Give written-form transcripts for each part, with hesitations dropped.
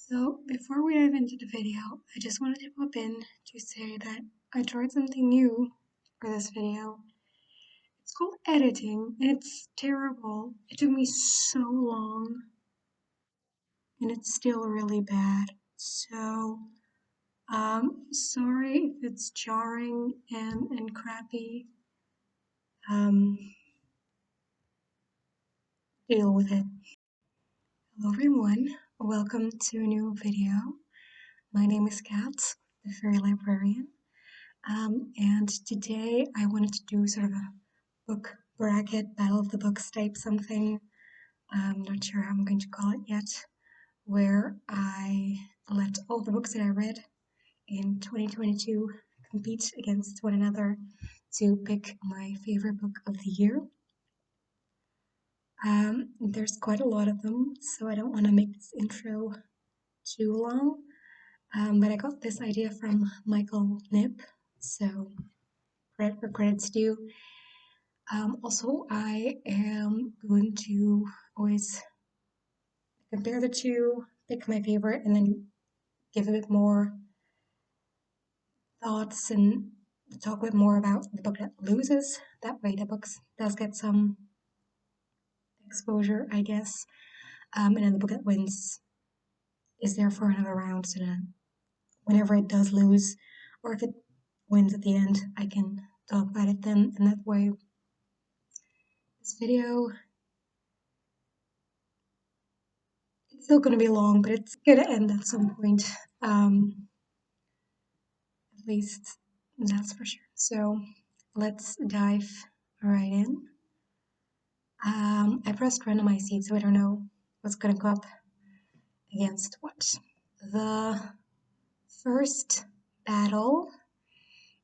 So before we dive into the video, I just wanted to pop in to say that I tried something new for this video. It's called editing, and it's terrible. It took me so long, and it's still really bad. So, sorry if it's jarring and crappy. Um, Deal with it. Hello everyone, welcome to a new video. My name is Kat, the Fairy Librarian. And today I wanted to do sort of a book bracket, battle of the books type something. I'm not sure how I'm going to call it yet, where I let all the books that I read in 2022 compete against one another to pick my favorite book of the year. There's quite a lot of them, so I don't want to make this intro too long. But I got this idea from Michael Knipp, so credit where credit's due. Also, I am going to always compare the two, pick my favorite, and then give a bit more thoughts and talk a bit more about the book that loses. That way, the book does get some exposure, I guess. And then the book that wins is there for another round. So then, whenever it does lose, or if it wins at the end, I can talk about it then. And that way, this video it's still going to be long, but it's going to end at some point. At least that's for sure. So let's dive right in. I pressed randomize seed, so I don't know what's going to go up against what. The first battle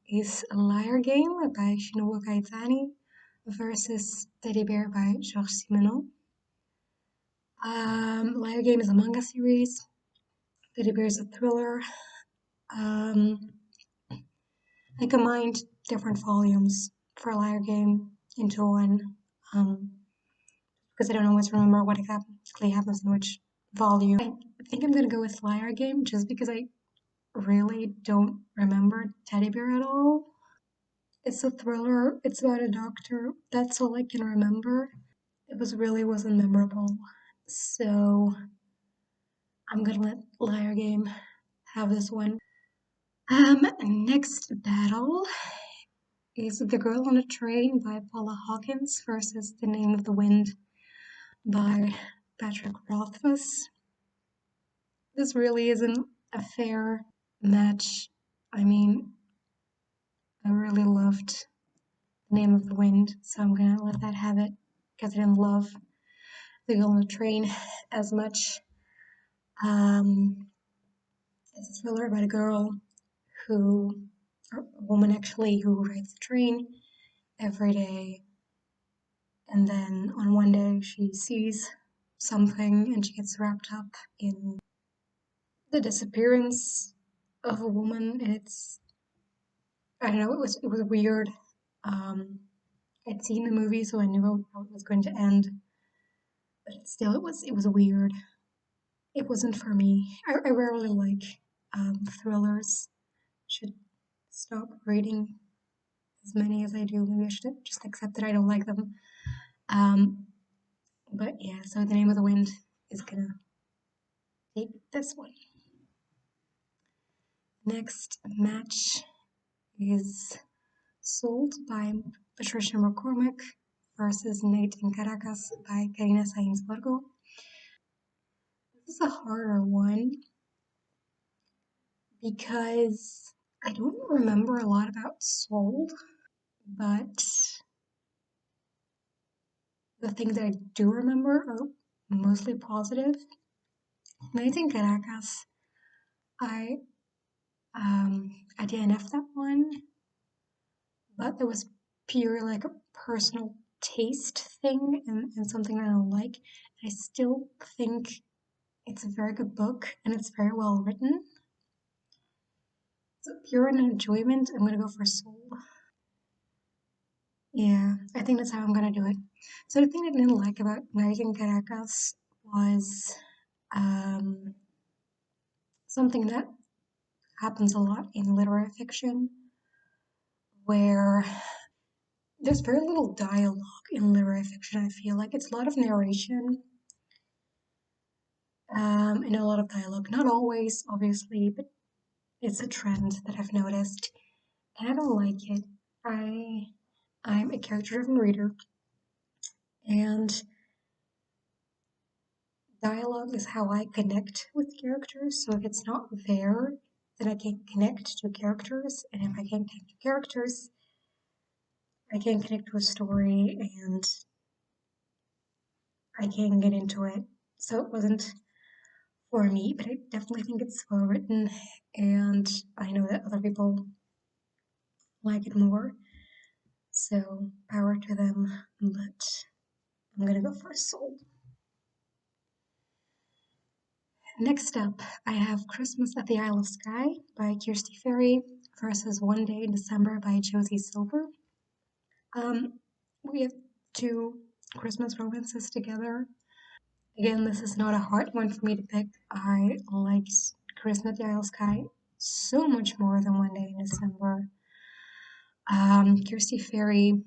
is Liar Game by Shinobu Kaitani versus Teddy Bear by Georges Simenon. Liar Game is a manga series. Teddy Bear is a thriller. I combined different volumes for Liar Game into one because I don't always remember what exactly happens in which volume. I think I'm gonna go with Liar Game just because I really don't remember Teddy Bear at all. It's a thriller, it's about a doctor, that's all I can remember. It wasn't memorable. So I'm gonna let Liar Game have this one. Next battle is The Girl on a Train by Paula Hawkins versus The Name of the Wind by Patrick Rothfuss. This really isn't a fair match. I mean, I really loved The Name of the Wind, so I'm gonna let that have it because I didn't love The Girl on the Train as much. It's a thriller about a girl or a woman actually, who rides the train every day, and then on one day she sees something and she gets wrapped up in the disappearance of a woman, and I don't know, it was weird. I'd seen the movie, so I knew how it was going to end, but still, it was weird. It wasn't for me. I rarely like thrillers. Should stop reading as many as I do. Maybe I should just accept that I don't like them. But yeah, so The Name of the Wind is gonna take this one. Next match is Sold by Patricia McCormick versus Night in Caracas by Karina Sainz Borgo. This is a harder one because I don't remember a lot about Sold, but the things that I do remember are mostly positive. Night in Caracas, I I DNF that one, but it was pure like a personal taste thing and something I don't like. I still think it's a very good book and it's very well written. So pure and enjoyment, I'm gonna go for Soul. Yeah, I think that's how I'm gonna do it. So the thing I didn't like about Night in Caracas was something that happens a lot in literary fiction, where there's very little dialogue in literary fiction. I feel like it's a lot of narration, and a lot of dialogue. Not always, obviously, but it's a trend that I've noticed, and I don't like it. I I'm a character-driven reader, and dialogue is how I connect with characters. So if it's not there, then I can't connect to characters, and if I can't connect to characters, I can't connect to a story, and I can't get into it. So it wasn't for me, but I definitely think it's well written, and I know that other people like it more. So power to them, but I'm gonna go for Soul. Next up, I have Christmas at the Isle of Skye by Kirsty Ferry versus One Day in December by Josie Silver. Um, we have two Christmas romances together. Again, this is not a hard one for me to pick. I liked Christmas at the Isle of Skye so much more than One Day in December. Kirsty Ferry,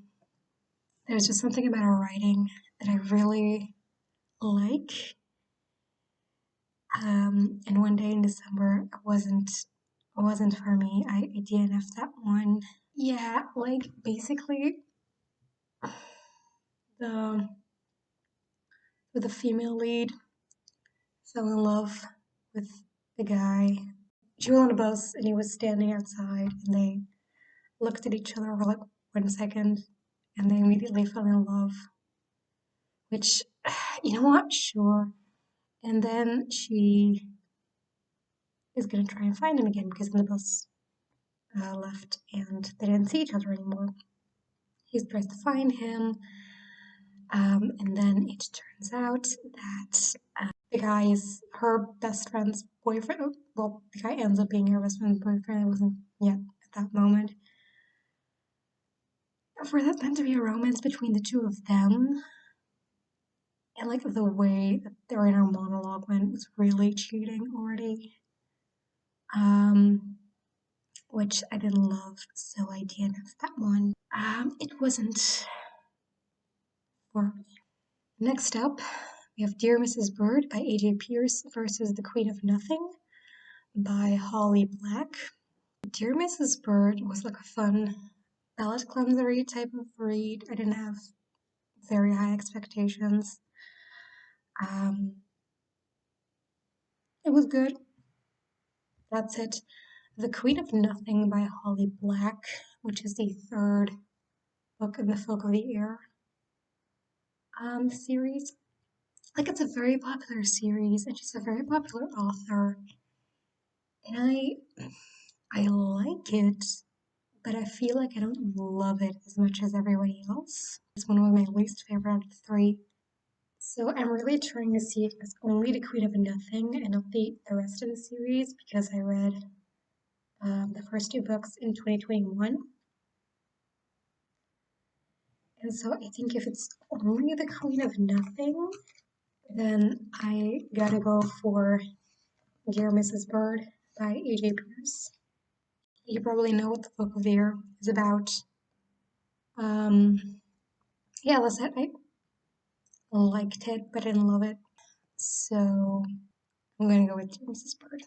there's just something about her writing that I really like. And One Day in December wasn't for me. I DNF'd that one. Yeah, like basically the the female lead fell in love with the guy. She was on a bus and he was standing outside and they looked at each other for like 1 second and they immediately fell in love. Which, you know what? Sure. And then she is gonna try and find him again because the bus left and they didn't see each other anymore. He tries to find him, and then it turns out that the guy is her best friend's boyfriend. Well, the guy ends up being her best friend's boyfriend. It wasn't yet at that moment. For that then to be a romance between the two of them, and like the way that their inner monologue went was really cheating already. Um, which I didn't love, so I DNF'd that one. It wasn't for me. Next up, we have Dear Mrs. Bird by A.J. Pierce versus The Queen of Nothing by Holly Black. Dear Mrs. Bird was like a fun palate cleanser type of read. I didn't have very high expectations. Um, it was good. That's it. The Queen of Nothing by Holly Black, which is the third book in the Folk of the Air series. Like, it's a very popular series, and she's a very popular author. And I like it, but I feel like I don't love it as much as everybody else. It's one of my least favorite out of the three. So I'm really trying to see if it's only The Queen of Nothing and not the rest of the series because I read the first two books in 2021. And so I think if it's only The Queen of Nothing, then I gotta go for Dear Mrs. Bird by A.J. Pierce. You probably know what the Book of the Year is about. Yeah, that's it. I liked it, but I didn't love it. So I'm gonna go with Dear Mrs. Bird.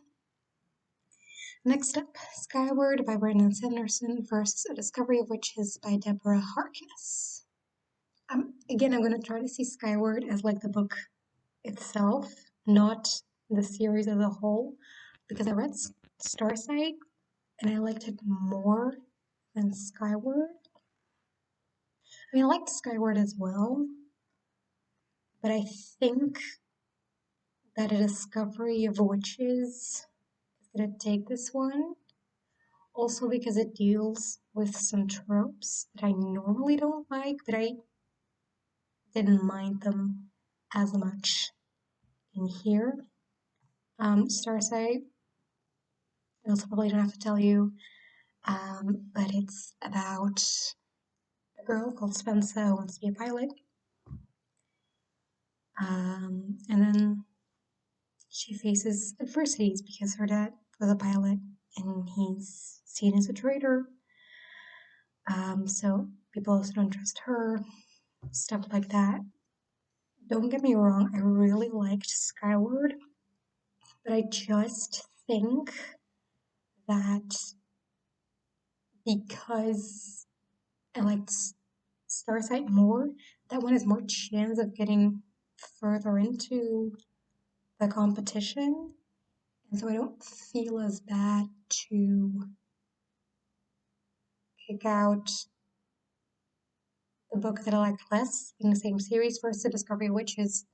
Next up, Skyward by Brandon Sanderson versus A Discovery of Witches by Deborah Harkness. Again, I'm gonna try to see Skyward as like the book itself, not the series as a whole, because I read Starsight and I liked it more than Skyward. I mean, I liked Skyward as well, but I think that A Discovery of Witches is gonna take this one. Also because it deals with some tropes that I normally don't like, but I didn't mind them as much in here. Starsight, I also probably don't have to tell you, but it's about a girl called Spencer who wants to be a pilot. And then she faces adversities because her dad was a pilot and he's seen as a traitor. So people also don't trust her, stuff like that. Don't get me wrong, I really liked Skyward, but I just think that because I liked Starsight more, that one has more chance of getting further into the competition, and so I don't feel as bad to pick out the book that I like less in the same series. First, The Discovery of Witches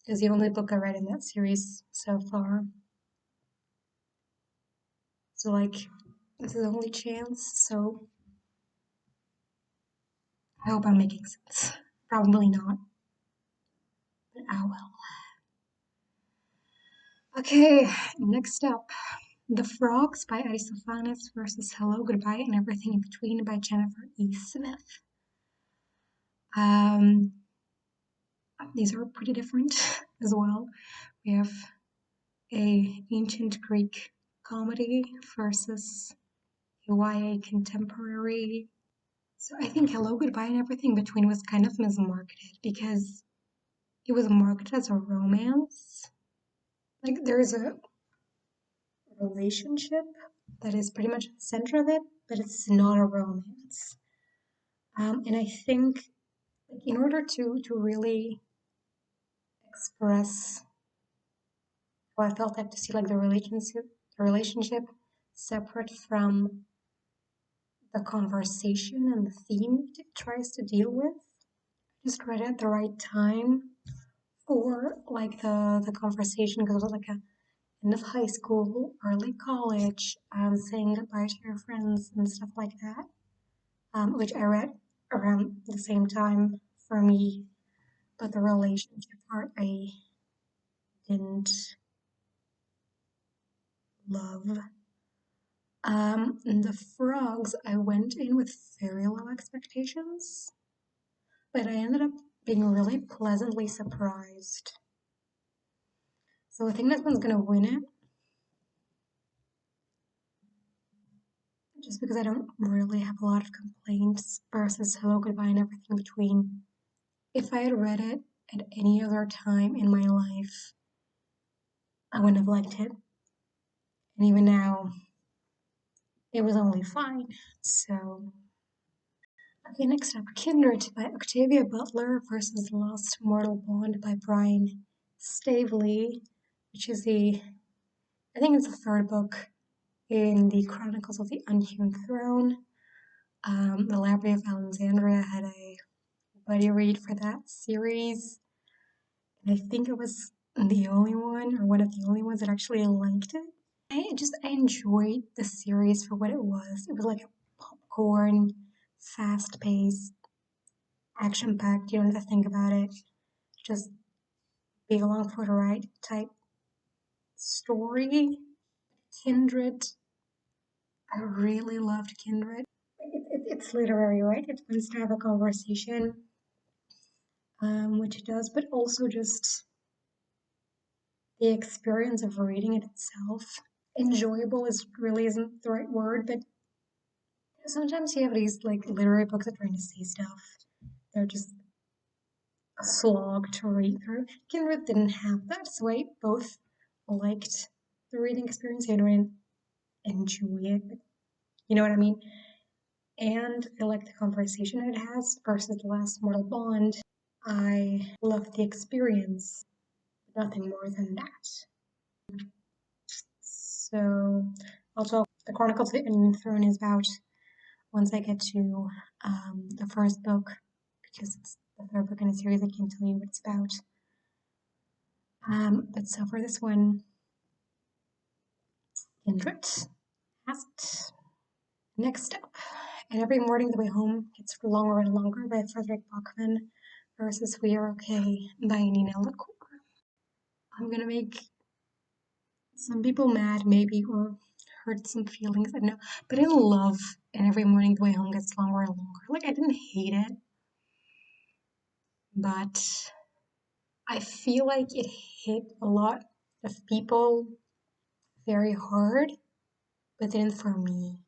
is the only book I read in that series so far. So, like, this is the only chance, so I hope I'm making sense. Probably not, but oh well. Okay, next up. The Frogs by Aristophanes versus Hello, Goodbye, and Everything in Between by Jennifer E. Smith. Um, these are pretty different as well. We have a ancient Greek comedy versus a YA contemporary. So I think Hello, Goodbye, and Everything Between was kind of mismarketed because it was marketed as a romance. Like there's a relationship that is pretty much at the center of it, but it's not a romance. And I think like, in order to really express how I felt, I have to see like the relationship separate from the conversation and the theme it tries to deal with. Just read it at the right time for like the conversation because it was like a end of high school, early college, saying goodbye to your friends and stuff like that, which I read around the same time for me, but the relationship part I didn't love. The Frogs, I went in with very low expectations, but I ended up being really pleasantly surprised. So I think this one's gonna win it, just because I don't really have a lot of complaints versus Hello, Goodbye, and Everything in Between. If I had read it at any other time in my life, I wouldn't have liked it. And even now, it was only fine. So, okay, next up Kindred by Octavia Butler versus The Lost Mortal Bond by Brian Staveley, which is I think it's the third book in the Chronicles of the Unhewn Throne. The Library of Alexandria had a buddy read for that series, and I think it was the only one, or one of the only ones that actually liked it. I enjoyed the series for what it was. It was like a popcorn, fast-paced, action-packed. You don't have to think about it. Just be along for the ride type story. Kindred. I really loved Kindred. It's literary, right? It wants to have a conversation, which it does, but also just the experience of reading it itself. Enjoyable is really isn't the right word, but sometimes you have these like literary books that are trying to say stuff. They're just a slog to read through. Kindred didn't have that, so I both liked the reading experience. I didn't enjoy it, but you know what I mean? And I like the conversation it has versus The Last Mortal Bond. I love the experience, but nothing more than that. So, also, The Chronicles of the Unhewn Throne is about once I get to the first book, because it's the third book in a series, I can't tell you what it's about. But so for this one, Kindred has it. Next up, and every morning the way home gets longer and longer by Frederick Bachman versus We Are Okay by Nina LaCour. I'm gonna make some people mad, maybe, or hurt some feelings. I don't know, but I love And Every Morning the Way Home Gets Longer and Longer. Like I didn't hate it, but I feel like it hit a lot of people very hard, but didn't for me.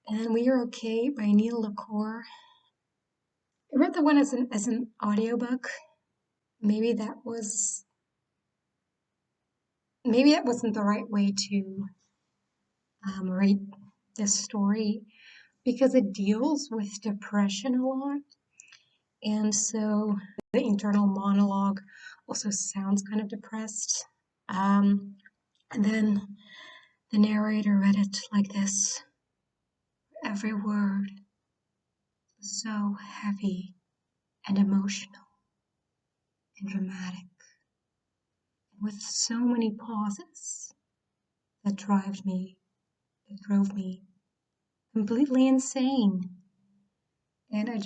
And then We Are Okay by Neil LaCour. I read the one as an audiobook. Maybe that was maybe that wasn't the right way to read this story because it deals with depression a lot. And so the internal monologue also sounds kind of depressed. And then the narrator read it like this: every word was so heavy and emotional and dramatic, with so many pauses that drove me completely insane. And I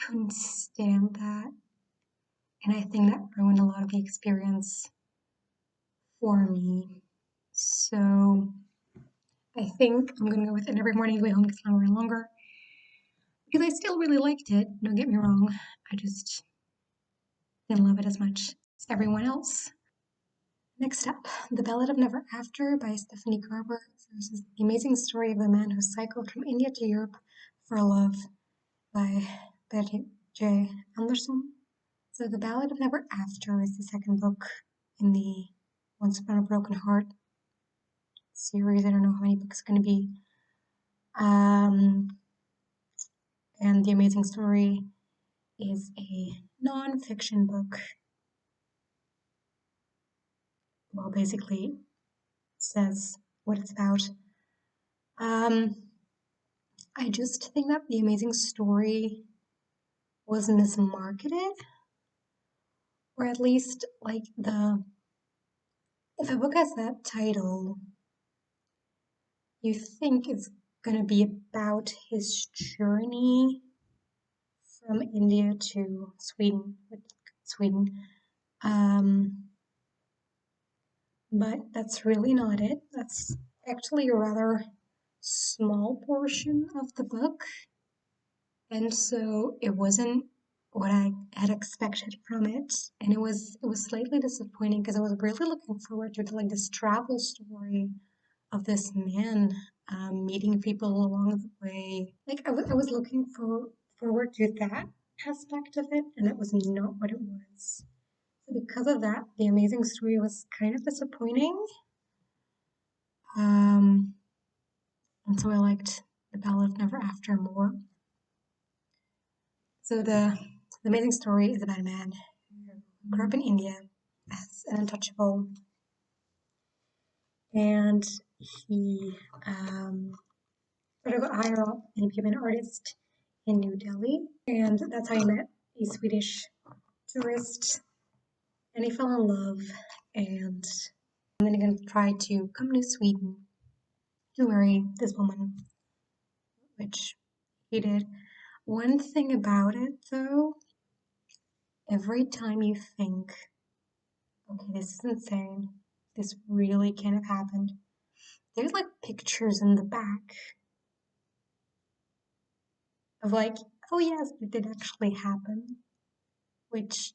couldn't stand that. And I think that ruined a lot of the experience for me. So I think I'm gonna go with And Every Morning the Way Home Gets Longer and Longer because I still really liked it. Don't get me wrong. I just didn't love it as much as everyone else. Next up, The Ballad of Never After by Stephanie Garber versus The Amazing Story of a Man Who Cycled from India to Europe for Love by Betty J. Anderson. So The Ballad of Never After is the second book in the Once Upon a Broken Heart series. I don't know how many books it's going to be. And The Amazing Story is a non-fiction book. Well, basically says what it's about. I just think that The Amazing Story was mismarketed, or at least like if a book has that title, you think it's gonna be about his journey from India to Sweden. But that's really not it. That's actually a rather small portion of the book. And so it wasn't what I had expected from it. And it was slightly disappointing because I was really looking forward to like this travel story of this man meeting people along the way. Like I was looking forward to that aspect of it, and that was not what it was. So because of that, The Amazing Story was kind of disappointing. And so I liked The Ballad of Never After more. So the Amazing Story is about a man who grew up in India as an untouchable, and he sort of got higher up and became an artist in New Delhi, and that's how he met a Swedish tourist, and he fell in love, and then he gonna try to come to Sweden to marry this woman, which he did. One thing about it, though, every time you think, okay, this is insane, this really can't have happened, there's like pictures in the back of like, oh yes, it did actually happen, which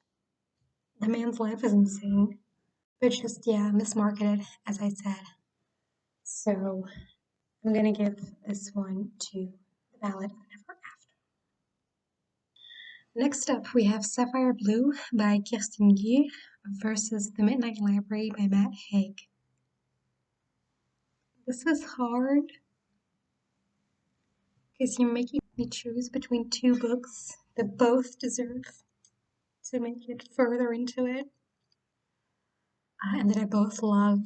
the man's life is insane, but just, yeah, mismarketed, as I said. So I'm gonna give this one to The Ballad of Never After. Next up, we have Sapphire Blue by Kirsten Gier versus The Midnight Library by Matt Haig. This is hard because you're making me choose between two books that both deserve to make it further into it, and that I both love.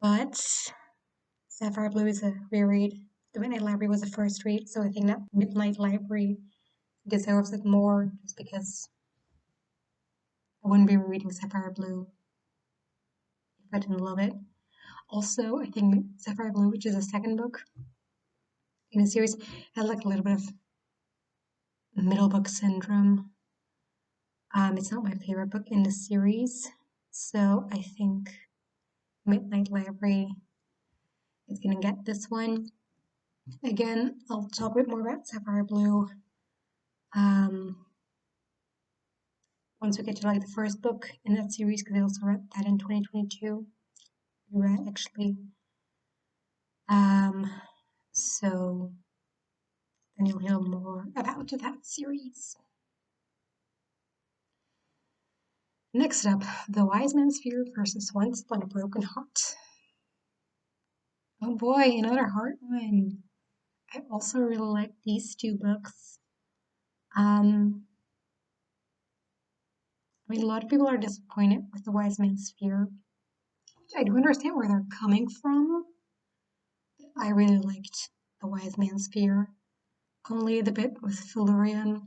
But Sapphire Blue is a reread. The Midnight Library was a first read, so I think that Midnight Library deserves it more just because I wouldn't be reading Sapphire Blue if I didn't love it. Also, I think Sapphire Blue, which is the second book in a series, had like a little bit of middle book syndrome. It's not my favorite book in the series, so I think Midnight Library is gonna get this one. Again, I'll talk a bit more about Sapphire Blue once we get to like the first book in that series, because I also read that in 2022. Reread actually. Um, so then you'll hear more about that series. Next up, The Wise Man's Fear versus Once Upon a Broken Heart. Oh boy, another hard one. I also really like these two books. I mean, a lot of people are disappointed with The Wise Man's Fear. I do understand where they're coming from. I really liked The Wise Man's Fear. Only the bit with Felurian.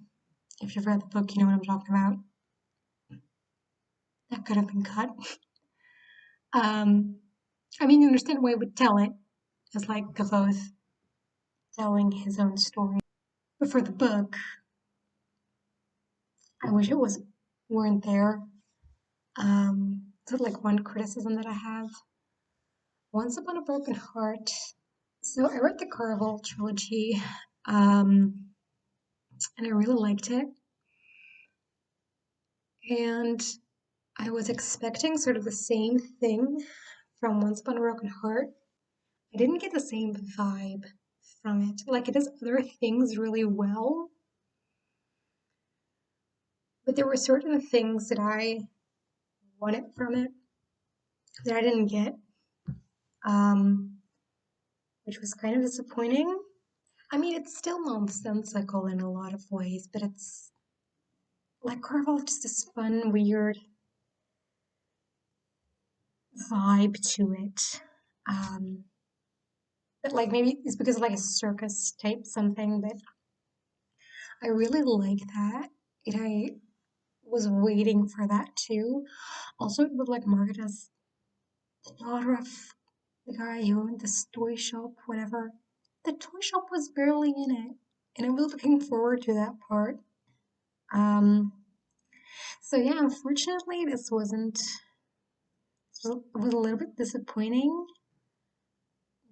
If you've read the book, you know what I'm talking about. That could have been cut. I mean, you understand why I would tell it, as like Gavoth telling his own story. But for the book, I wish it weren't there. So like one criticism that I have. Once Upon a Broken Heart. So I read the Caraval trilogy, and I really liked it. And I was expecting sort of the same thing from Once Upon a Broken Heart. I didn't get the same vibe from it. Like it does other things really well, but there were certain things that I wanted from it that I didn't get, um, which was kind of disappointing. I mean, it's still nonsensical in a lot of ways, but it's like Carvel, just this fun, weird vibe to it. That like maybe it's because of like a circus type something, but I really like that. I was waiting for that too. Also, it looked like Margaret as the daughter of the guy who owned this toy shop, whatever. The toy shop was barely in it, and I was looking forward to that part. Um, so yeah, unfortunately, it was a little bit disappointing,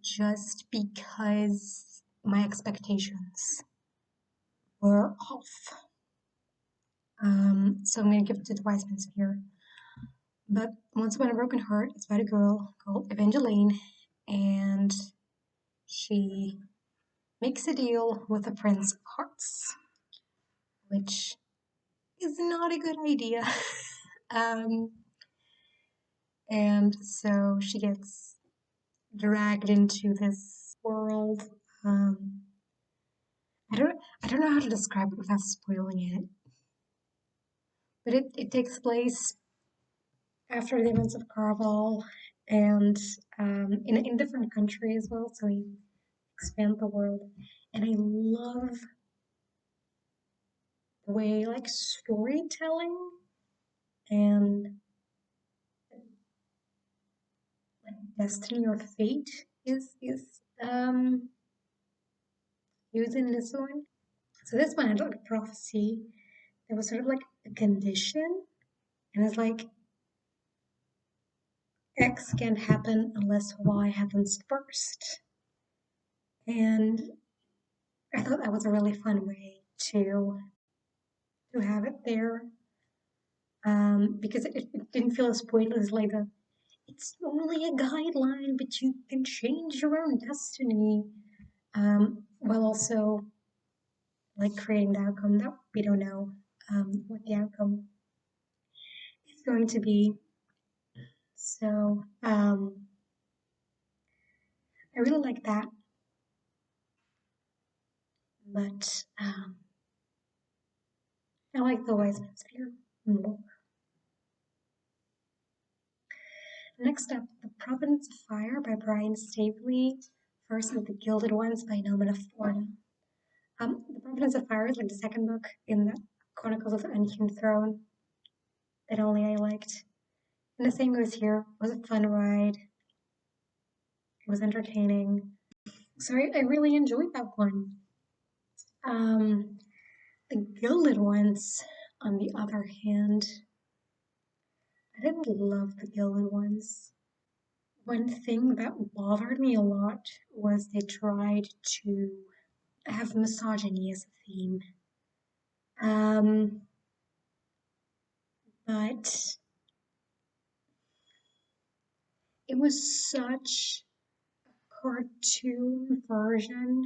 just because my expectations were off. So I'm gonna give it to the Wise Man's Fear. But Once Upon a Broken Heart, it's about a girl called Evangeline, and she makes a deal with the Prince of Hearts, which is not a good idea. um, and so she gets dragged into this world. Um, I don't know how to describe it without spoiling it, but it takes place after the events of Caraval and in different countries as well. So we expand the world, and I love the way like storytelling and like destiny or fate is used in this one. So this one had like a prophecy that was sort of like a condition, and it's like X can't happen unless Y happens first. And I thought that was a really fun way to have it there, because it didn't feel as pointless like the it's only a guideline, but you can change your own destiny, while also like creating the outcome that we don't know what the outcome is going to be. So I really like that, but I like the Wise Man's Fear more. Next up, The Province of Fire by Brian Staveley versus The Gilded Ones by Noman of Florida. The Province of Fire is like the second book in the Chronicles of the Unhewn Throne that only I liked. And the same goes here. It was a fun ride. It was entertaining. So I really enjoyed that one. The Gilded Ones, on the other hand, I didn't love the Gilded Ones. One thing that bothered me a lot was they tried to have misogyny as a theme. Um, but it was such a cartoon version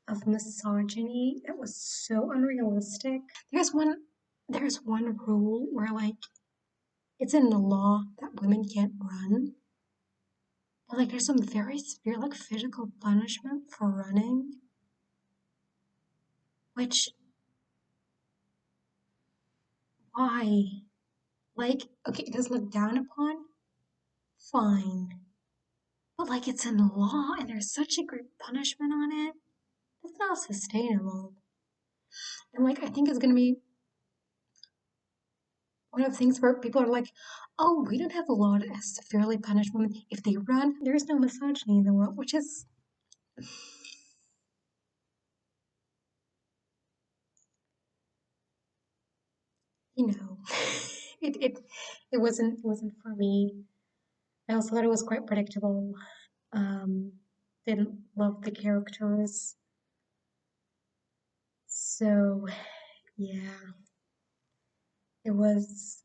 of misogyny that was so unrealistic. There's one rule where like it's in the law that women can't run. But like there's some very severe like physical punishment for running, which why? Like, okay, it does look down upon, fine. But like it's in the law and there's such a great punishment on it. That's not sustainable. And like I think it's gonna be one of the things where people are like, oh, we don't have a law to severely punish women. If they run, there's no misogyny in the world, which is you know it wasn't for me. I also thought it was quite predictable. Um didn't love the characters. So yeah, it was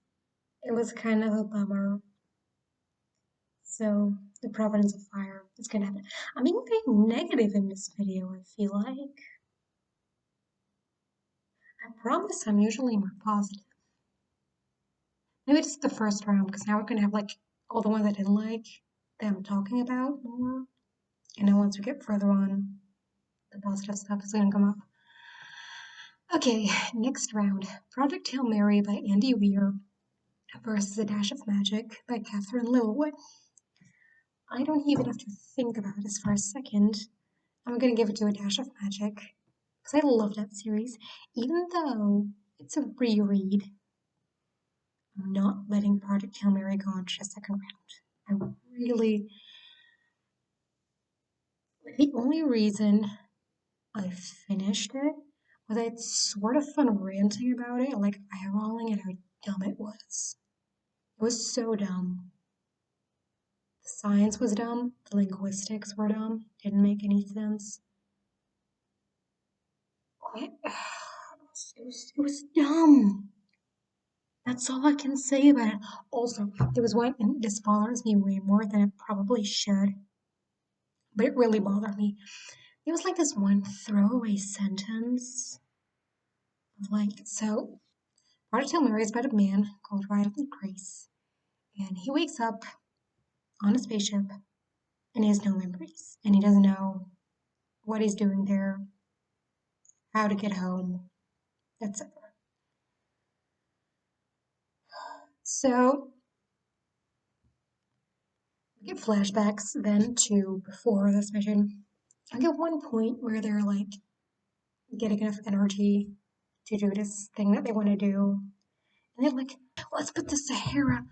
it was kind of a bummer. So the Providence of Fire is gonna happen. I'm being very negative in this video, I feel like. I promise I'm usually more positive. Maybe it's the first round because now we're gonna have like all the ones I didn't like that I'm talking about more. And then once we get further on, the positive stuff is gonna come up. Okay, next round. Project Hail Mary by Andy Weir versus A Dash of Magic by Catherine Littlewood. I don't even have to think about this for a second. I'm gonna give it to A Dash of Magic because I love that series. Even though it's a reread, I'm not letting Project Hail Mary go on to a second round. I really, the only reason I finished it was I had sort of fun ranting about it, like eye rolling at how dumb it was. It was so dumb. The science was dumb, the linguistics were dumb, didn't make any sense. It was dumb. That's all I can say about it. Also, there was one, and this bothers me way more than it probably should, but it really bothered me. There was like this one throwaway sentence of like, so Project Hail Mary is about a man called Riley Grace, and he wakes up on a spaceship and he has no memories, and he doesn't know what he's doing there, how to get home, etc. So we get flashbacks then to before this mission. I get one point where they're like getting enough energy to do this thing that they want to do. And they're like, let's put the Sahara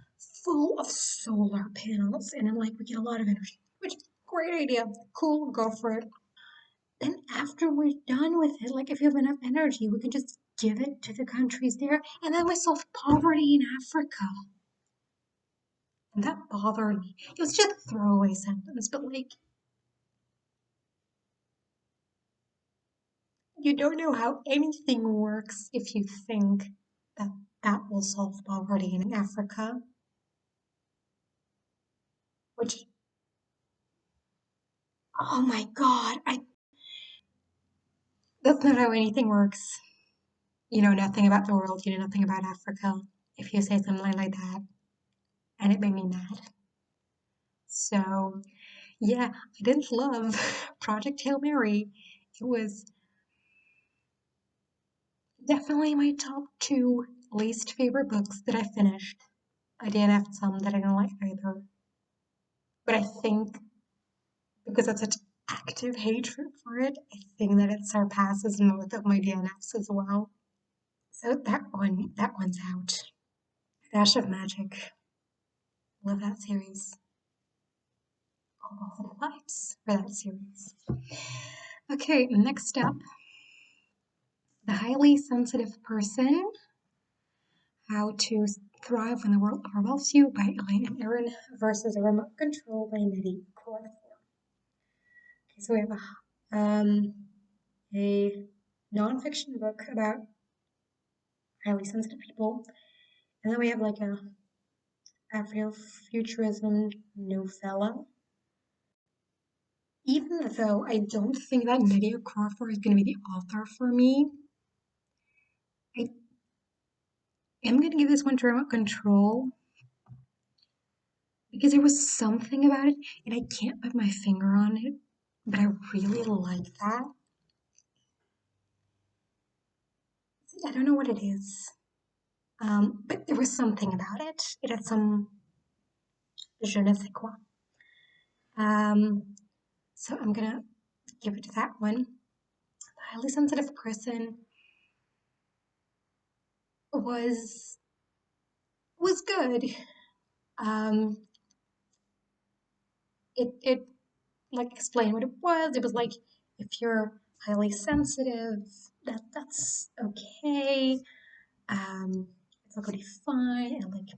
full of solar panels. And then like we get a lot of energy, which great idea. Cool, go for it. Then after we're done with it, like if you have enough energy, we can just give it to the countries there and then we solve poverty in Africa. And that bothered me. It was just a throwaway sentence, but like you don't know how anything works if you think that that will solve poverty in Africa, which, oh my God, that's not how anything works. You know nothing about the world, you know nothing about Africa if you say something like that. And it made me mad. So, yeah, I didn't love Project Hail Mary. It was definitely my top two least favorite books that I finished. I didn't have some that I didn't like either. But I think because of such active hatred for it, I think that it surpasses most of my DNFs as well. So that one's out. Dash of Magic. Love that series. All positive vibes for that series. Okay, next up, The Highly Sensitive Person. How to Thrive When the World Overwhelms You by Elaine and Aaron versus A Remote Control by Nettie Chloroform. Okay, so we have a nonfiction book about highly sensitive people, And then we have like a Afrofuturism novella. Even though I don't think that Nydia Crawford is going to be the author for me, I am going to give this one to Remote Control because there was something about it, and I can't put my finger on it, but I really like that. I don't know what it is, but there was something about it. It had some je ne sais quoi. So I'm gonna give it to that one. The highly sensitive person was good. Um, it like explained what it was. It was like if you're highly sensitive, that's okay. It's not gonna be fine, and like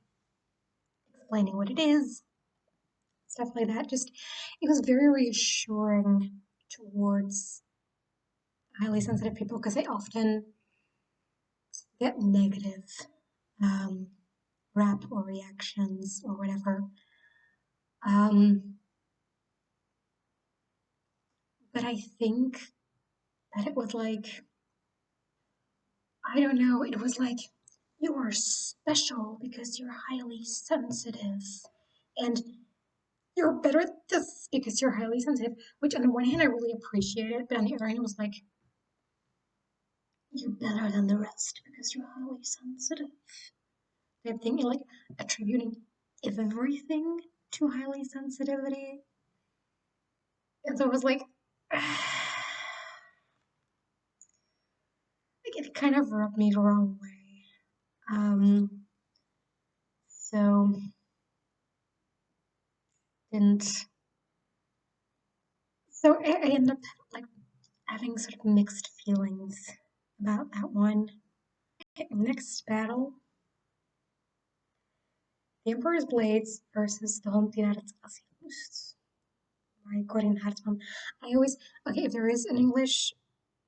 explaining what it is, stuff like that. Just it was very reassuring towards highly sensitive people because they often get negative um, rap or reactions or whatever. Um, but I think that it was like, I don't know, it was like, you are special because you're highly sensitive. And you're better at this because you're highly sensitive, which on the one hand I really appreciate it, but on the other hand it was like, you're better than the rest because you're highly sensitive. Type thing, like attributing everything to highly sensitivity. And so it was like, it kind of rubbed me the wrong way. So didn't. So I ended up like having sort of mixed feelings about that one. Okay, next battle: the Emperor's Blades versus the Holmtinaret Asylumst. By Corinne Hartmann. I always okay if there is an English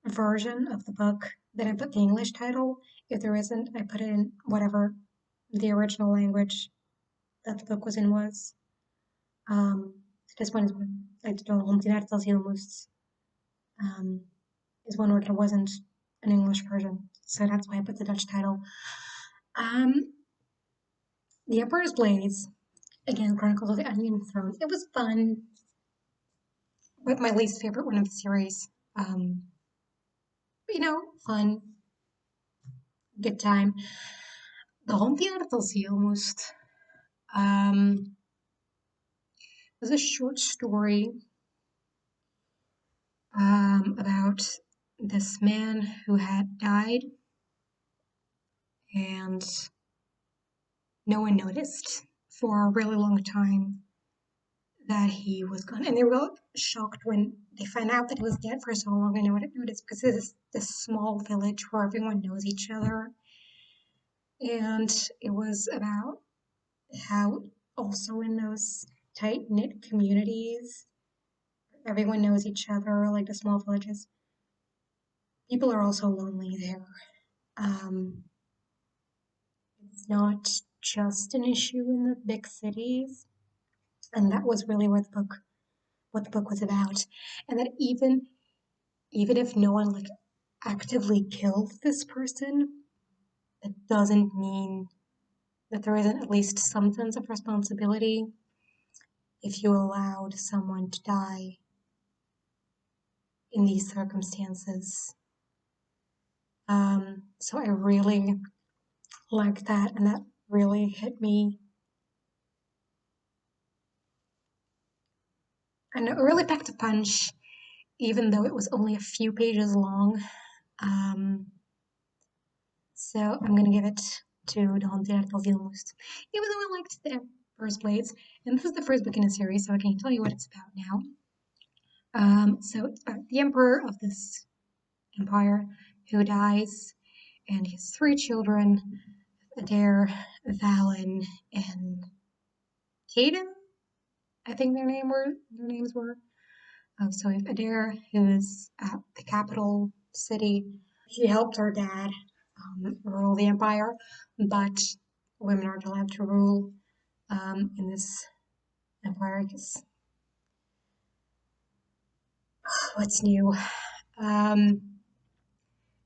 version of the book, then I put the English title. If there isn't, I put in whatever the original language that the book was in was. Um, this one is one, like the Holmtinaret Asylumst is one where there wasn't an English version, so that's why I put the Dutch title. Um, the Emperor's Blades, again, Chronicles of the Onion Throne. It was fun, but my least favorite one of the series. But, fun, good time. The Holmtinaret almost was a short story about this man who had died and no one noticed for a really long time that he was gone. And they were shocked when they found out that he was dead for so long and no one noticed because this is this small village where everyone knows each other. And it was about how also in those tight knit communities, everyone knows each other, like the small villages. People are also lonely there. Um, it's not just an issue in the big cities, and that was really what the book was about. And that even if no one like actively killed this person, it doesn't mean that there isn't at least some sense of responsibility if you allowed someone to die in these circumstances. So I really liked that, and that really hit me. And it really packed a punch, even though it was only a few pages long. So I'm gonna give it to the Haunted Almost, even though I liked the Emperor's Blades. And this is the first book in a series, so I can tell you what it's about now. So it's about the emperor of this empire who dies, and he has three children: Adair, Valen, and Caden. I think their names were. So we have Adair, who is at the capital city. She helped her dad rule the empire, but women aren't allowed to rule in this empire. Because what's new? Um,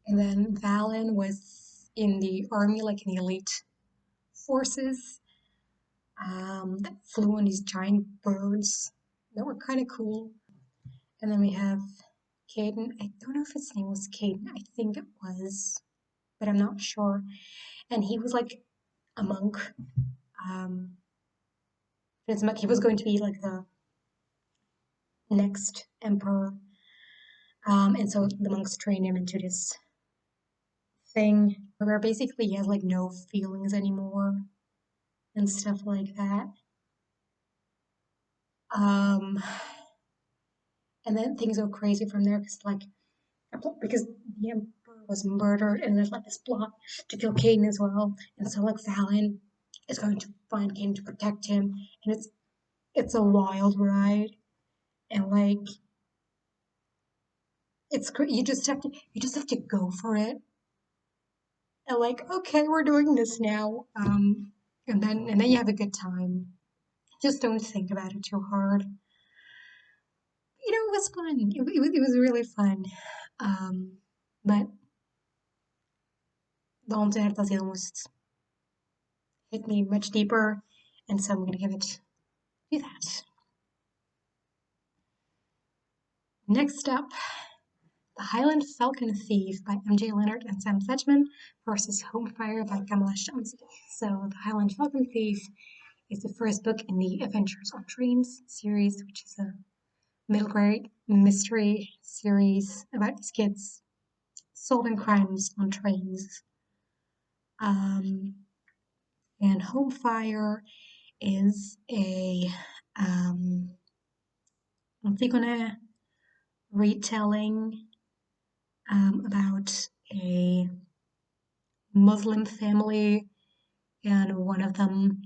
and then Valen was in the army, like in the elite forces, that flew on these giant birds that were kind of cool. And then we have Caden. I don't know if his name was Caden. I think it was, but I'm not sure. And he was like a monk. Um, he was going to be like the next emperor. And so the monks trained him into this thing where basically he has like no feelings anymore and stuff like that. Um, and then things go crazy from there because the emperor was murdered and there's like this plot to kill Caden as well. And so like Valen is going to find Caden to protect him, and it's a wild ride, and like you just have to go for it, and like okay, we're doing this now, and then you have a good time. Just don't think about it too hard. It was fun. It was really fun. Um, but the Omtenartas almost hit me much deeper, and so I'm gonna give it to that. Next up, The Highland Falcon Thief by M.J. Leonard and Sam Sedgman versus Homefire by Kamala Shamsi. So, The Highland Falcon Thief is the first book in the Adventures on Trains series, which is a middle grade mystery series about these kids solving crimes on trains. And Homefire is a Antigone retelling about a Muslim family, and one of them,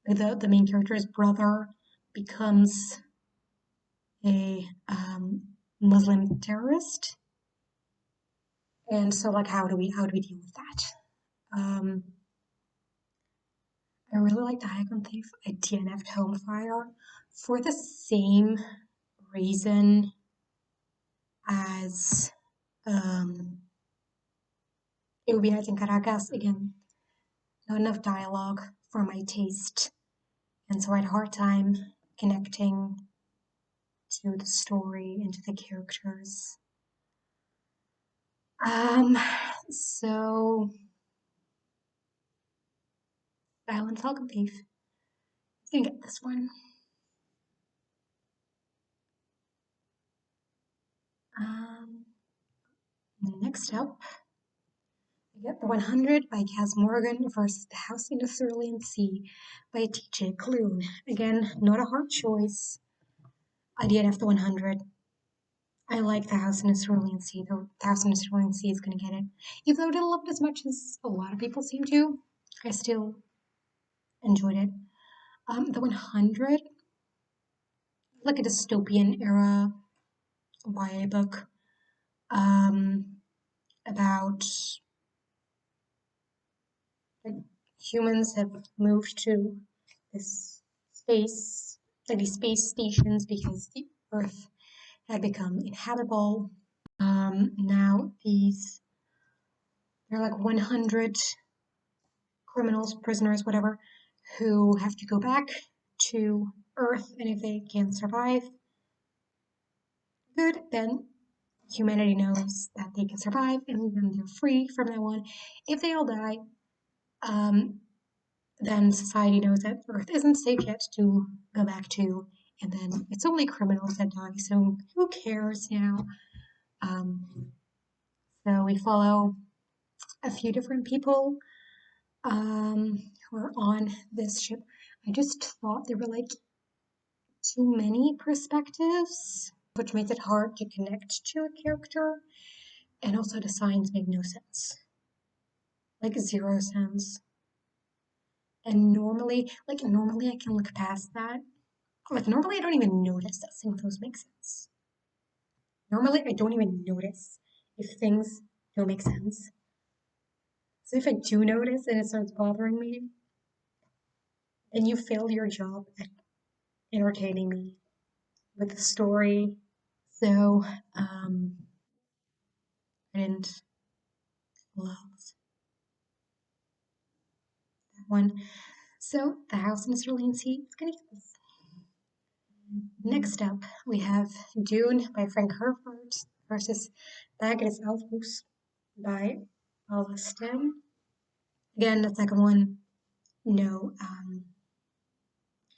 the main character's brother, becomes a Muslim terrorist. And so, like, how do we deal with that? I really like the Icon Thief. I DNF'd Homefire for the same reason as It Would Be Night in Caracas. Again, not enough dialogue for my taste, and so I had a hard time connecting to the story and to the characters. Um, so Island Falcon Thief. You can get this one. Um, Next up, we get The 100 by Kaz Morgan versus The House in the Cerulean Sea by TJ Klune. Again, not a hard choice. I did have The 100. I like The House in the Cerulean Sea, though The House in the Cerulean Sea is going to get it. Even though I didn't love it as much as a lot of people seem to, I still enjoyed it. The 100, like a dystopian era YA book about like humans have moved to this space, like these space stations, because the Earth had become inhabitable. Now they're like 100 criminals, prisoners, whatever, who have to go back to Earth, and if they can't survive, good, then humanity knows that they can survive, and then they're free from that one. If they all die, then society knows that Earth isn't safe yet to go back to, and then it's only criminals that die, so who cares now? So we follow a few different people who are on this ship. I just thought there were like too many perspectives, which makes it hard to connect to a character, and also the signs make no sense. Like zero sense. And normally I can look past that. Like normally I don't even notice that some of those make sense. Normally I don't even notice if things don't make sense. So if I do notice and it starts bothering me, then you failed your job at entertaining me with the story. So I didn't love that one. So the house in Mr. Lindsay is gonna get this. Next up, we have Dune by Frank Herbert versus The Agnes Alphus by Paula Stem. Again, the second one, no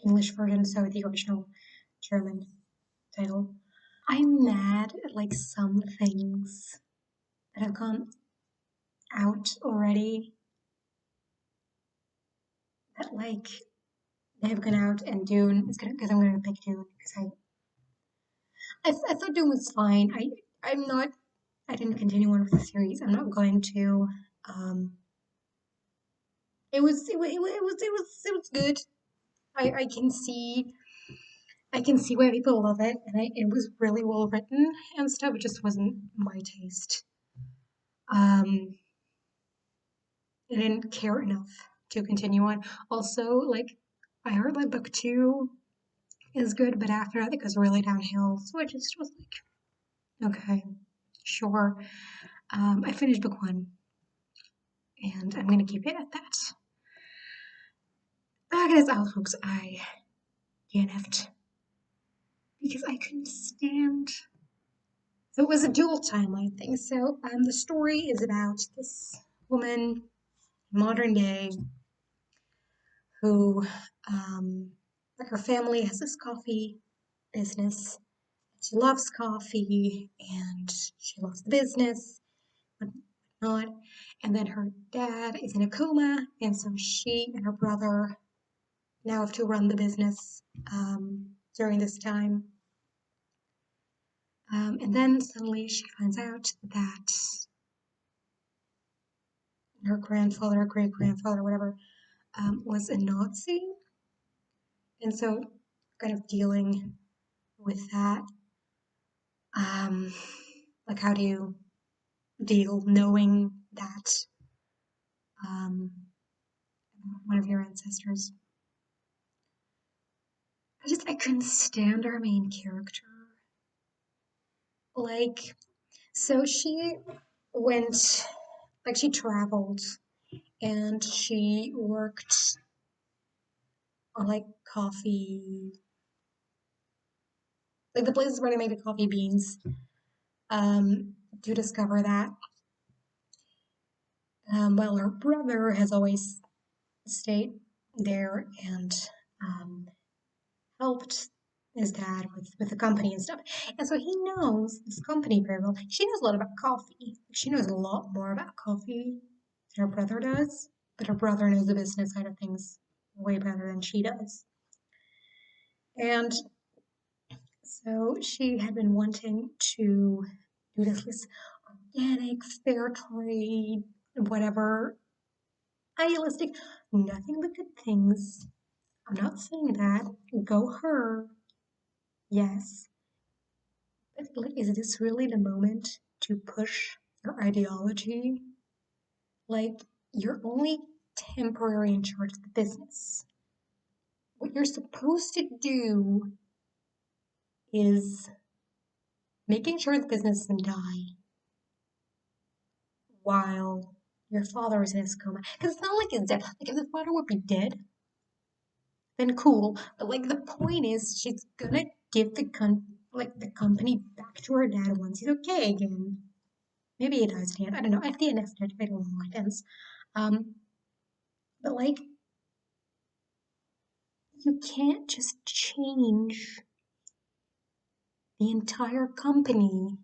English version, so the original German title. I'm mad at like some things that have gone out already. That like they've gone out and Dune is gonna because I'm gonna pick Dune because I thought Dune was fine. I'm not I didn't continue on with the series. I'm not going to. Um, it was good. I can see why people love it, and it was really well written and stuff. It just wasn't my taste. Um, I didn't care enough to continue on. Also, like I heard that book two is good, but after that it goes really downhill. So I just was like, okay, sure. I finished book one, and I'm gonna keep it at that. Agnes Alphonse, I DNF'd because I couldn't stand. So it was a dual timeline thing. So the story is about this woman, modern day, who like her family has this coffee business. She loves coffee and she loves the business, but not. And then her dad is in a coma, and so she and her brother now have to run the business during this time. And then suddenly she finds out that her grandfather, or great grandfather, whatever, was a Nazi. And so, kind of dealing with that. Um, like, how do you deal knowing that um, one of your ancestors? I couldn't stand our main character. Like, so she went, like, she traveled and she worked on like coffee, like the places where they make the coffee beans, to discover that. Well, her brother has always stayed there and helped his dad with the company and stuff. And so he knows this company very well. She knows a lot about coffee. She knows a lot more about coffee than her brother does, but her brother knows the business side of things way better than she does. And so she had been wanting to do this organic, fair trade, whatever, idealistic, nothing but good things. I'm not saying that. Go her. Yes. But like, is this really the moment to push your ideology? Like, you're only temporary in charge of the business. What you're supposed to do is making sure the business doesn't die while your father is in his coma. Because it's not like he's dead. Like, if the father would be dead, then cool. But like, the point is, she's gonna give the company back to her dad once he's okay again. Maybe it does at the end. I don't know. At the end, I don't know how it ends. Um, but like, you can't just change the entire company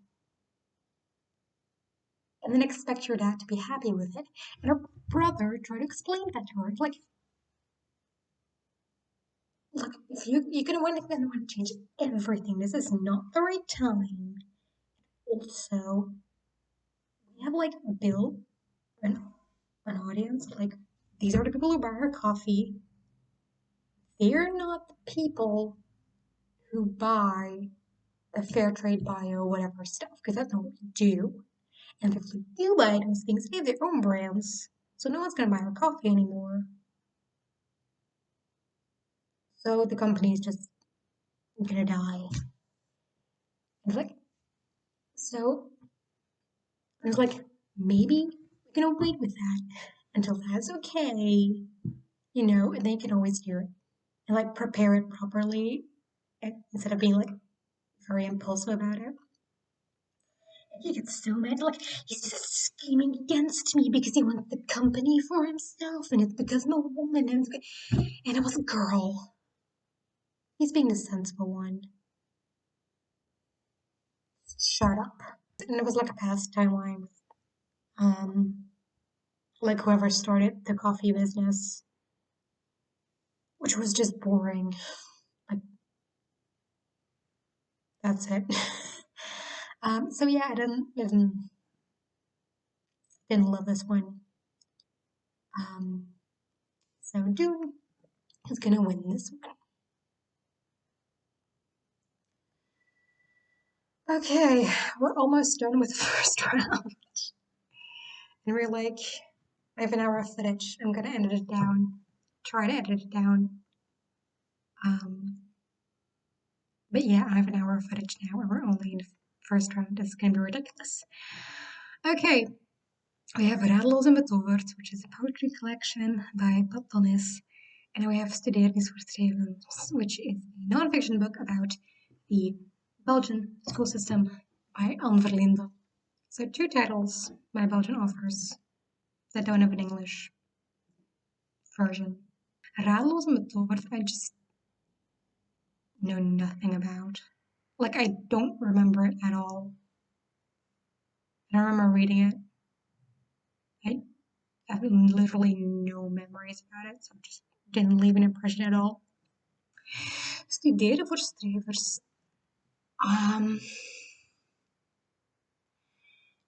and then expect your dad to be happy with it. And her brother tried to explain that to her. Like, look, if you're gonna want to change everything, this is not the right time. Also, we have like built an an audience. Like, these are the people who buy our coffee. They're not the people who buy the fair trade bio whatever stuff, because that's not what we do. And if we do buy those things, they have their own brands. So no one's gonna buy her coffee anymore. So the company is just gonna die. It's like, so I was like, maybe we can wait with that until that's okay, and then you can always do it and like prepare it properly instead of being like very impulsive about it. He gets so mad, like he's just scheming against me because he wants the company for himself, and it's because I'm a woman, and it was a girl. He's being the sensible one. Shut up. And it was like a pastime line with like whoever started the coffee business, which was just boring. Like that's it. So yeah, I didn't love this one. Um, so Dune is gonna win this one. Okay, we're almost done with the first round. And we're like, I have an hour of footage. I'm gonna edit it down. Try to edit it down. Um, but yeah, I have an hour of footage now, and we're only in the first round. It's gonna be ridiculous. Okay, we have Radloos en Betoverd, which is a poetry collection by Platonis. And we have Studeer is Voorstrevens, which is a non-fiction book about the Belgian school system by Anne Verlinde. So two titles by Belgian authors that don't have an English version. Raadloos en Betoverd, I just know nothing about. Like, I don't remember it at all. I don't remember reading it. I have literally no memories about it, so it just didn't leave an impression at all. Studeren voor strevers.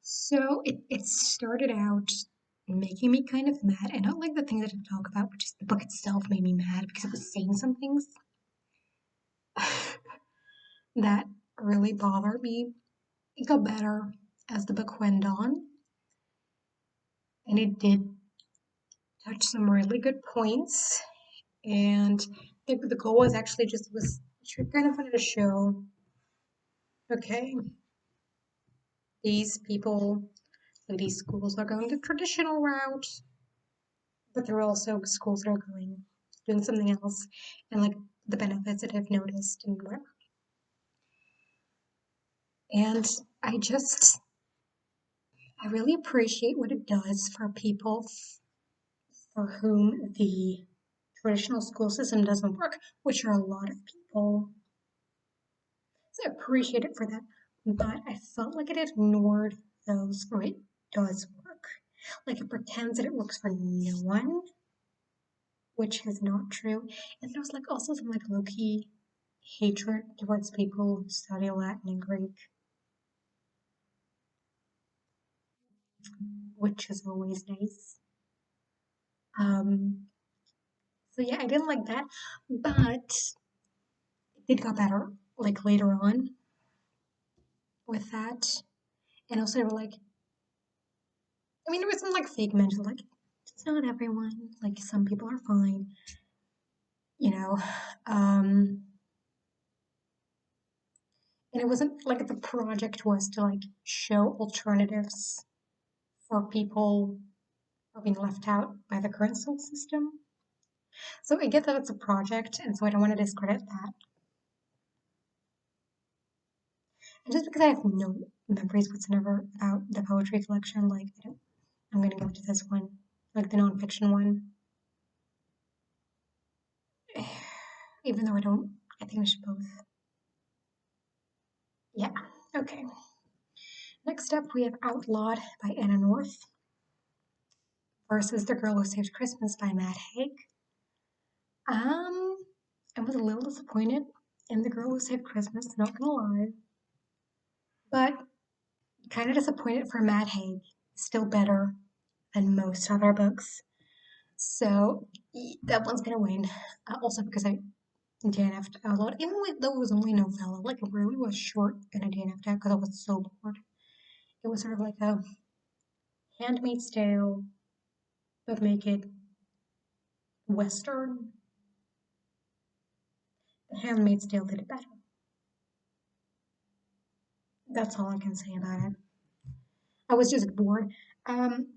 So it started out making me kind of mad, and not like the thing that I talk about, but just the book itself made me mad because it was saying some things that really bothered me. It got better as the book went on, and it did touch some really good points. And the goal was actually just was she kind of wanted to show, okay, these people, like these schools are going the traditional route, but there are also schools that are doing something else, and like the benefits that I've noticed and whatever. And I just I really appreciate what it does for people for whom the traditional school system doesn't work, which are a lot of people. So I appreciate it for that. But I felt like it ignored those where it does work. Like it pretends that it works for no one, which is not true. And there's like also some like low-key hatred towards people who study Latin and Greek, which is always nice. Um, so yeah, I didn't like that, but it did got better like later on with that. And also they were like, I mean, there was some like fake mention, like it's not everyone. Like some people are fine, you know. Um, and it wasn't like the project was to like show alternatives for people who are being left out by the current school system. So I get that it's a project, and so I don't want to discredit that. And just because I have no memories whatsoever about the poetry collection, like I'm gonna give it to this one, like the nonfiction one. Even though I think we should both. Yeah, okay. Next up, we have Outlawed by Anna North versus The Girl Who Saved Christmas by Matt Haig. Um, I was a little disappointed in The Girl Who Saved Christmas, not gonna lie. But kind of disappointed for Matt Haig. Still better than most other books. So that one's gonna win. Also because I DNF'd Outlawed, even though it was only novella, like it really was short, and I DNF'd out because I was so bored. It was sort of like a Handmaid's Tale but make it Western. The Handmaid's Tale did it better. That's all I can say about it. I was just bored. Um,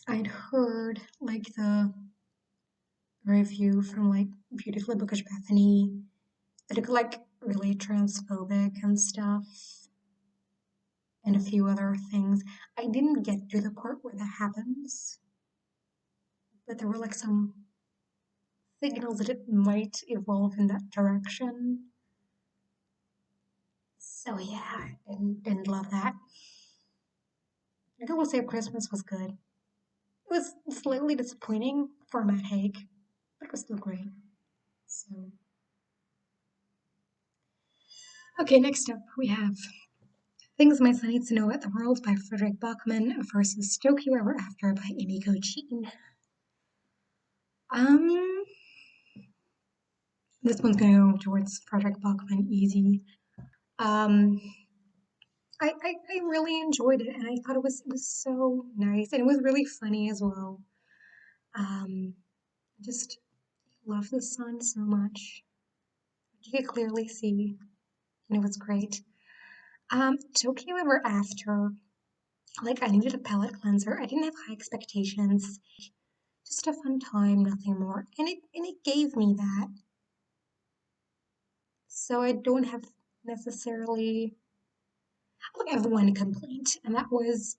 I'd heard like the review from like Beautifully Bookish Bethany that it like really transphobic and stuff, and a few other things. I didn't get to the part where that happens, but there were like some signals that it might evolve in that direction. So yeah, I didn't love that. I will say Christmas was good. It was slightly disappointing for Matt Haig, but it was still great. So okay, next up we have Things My Son Needs to Know About the World by Frederick Bachman versus Tokyo Ever After by Emiko Jean. Um, this one's gonna go towards Frederick Bachman easy. Um, I really enjoyed it, and I thought it was so nice, and it was really funny as well. Just love the sun so much. You could clearly see, and it was great. Tokyo Ever After, like I needed a palate cleanser. I didn't have high expectations. Just a fun time, nothing more. And it gave me that. So I don't have necessarily like I have one complaint, and that was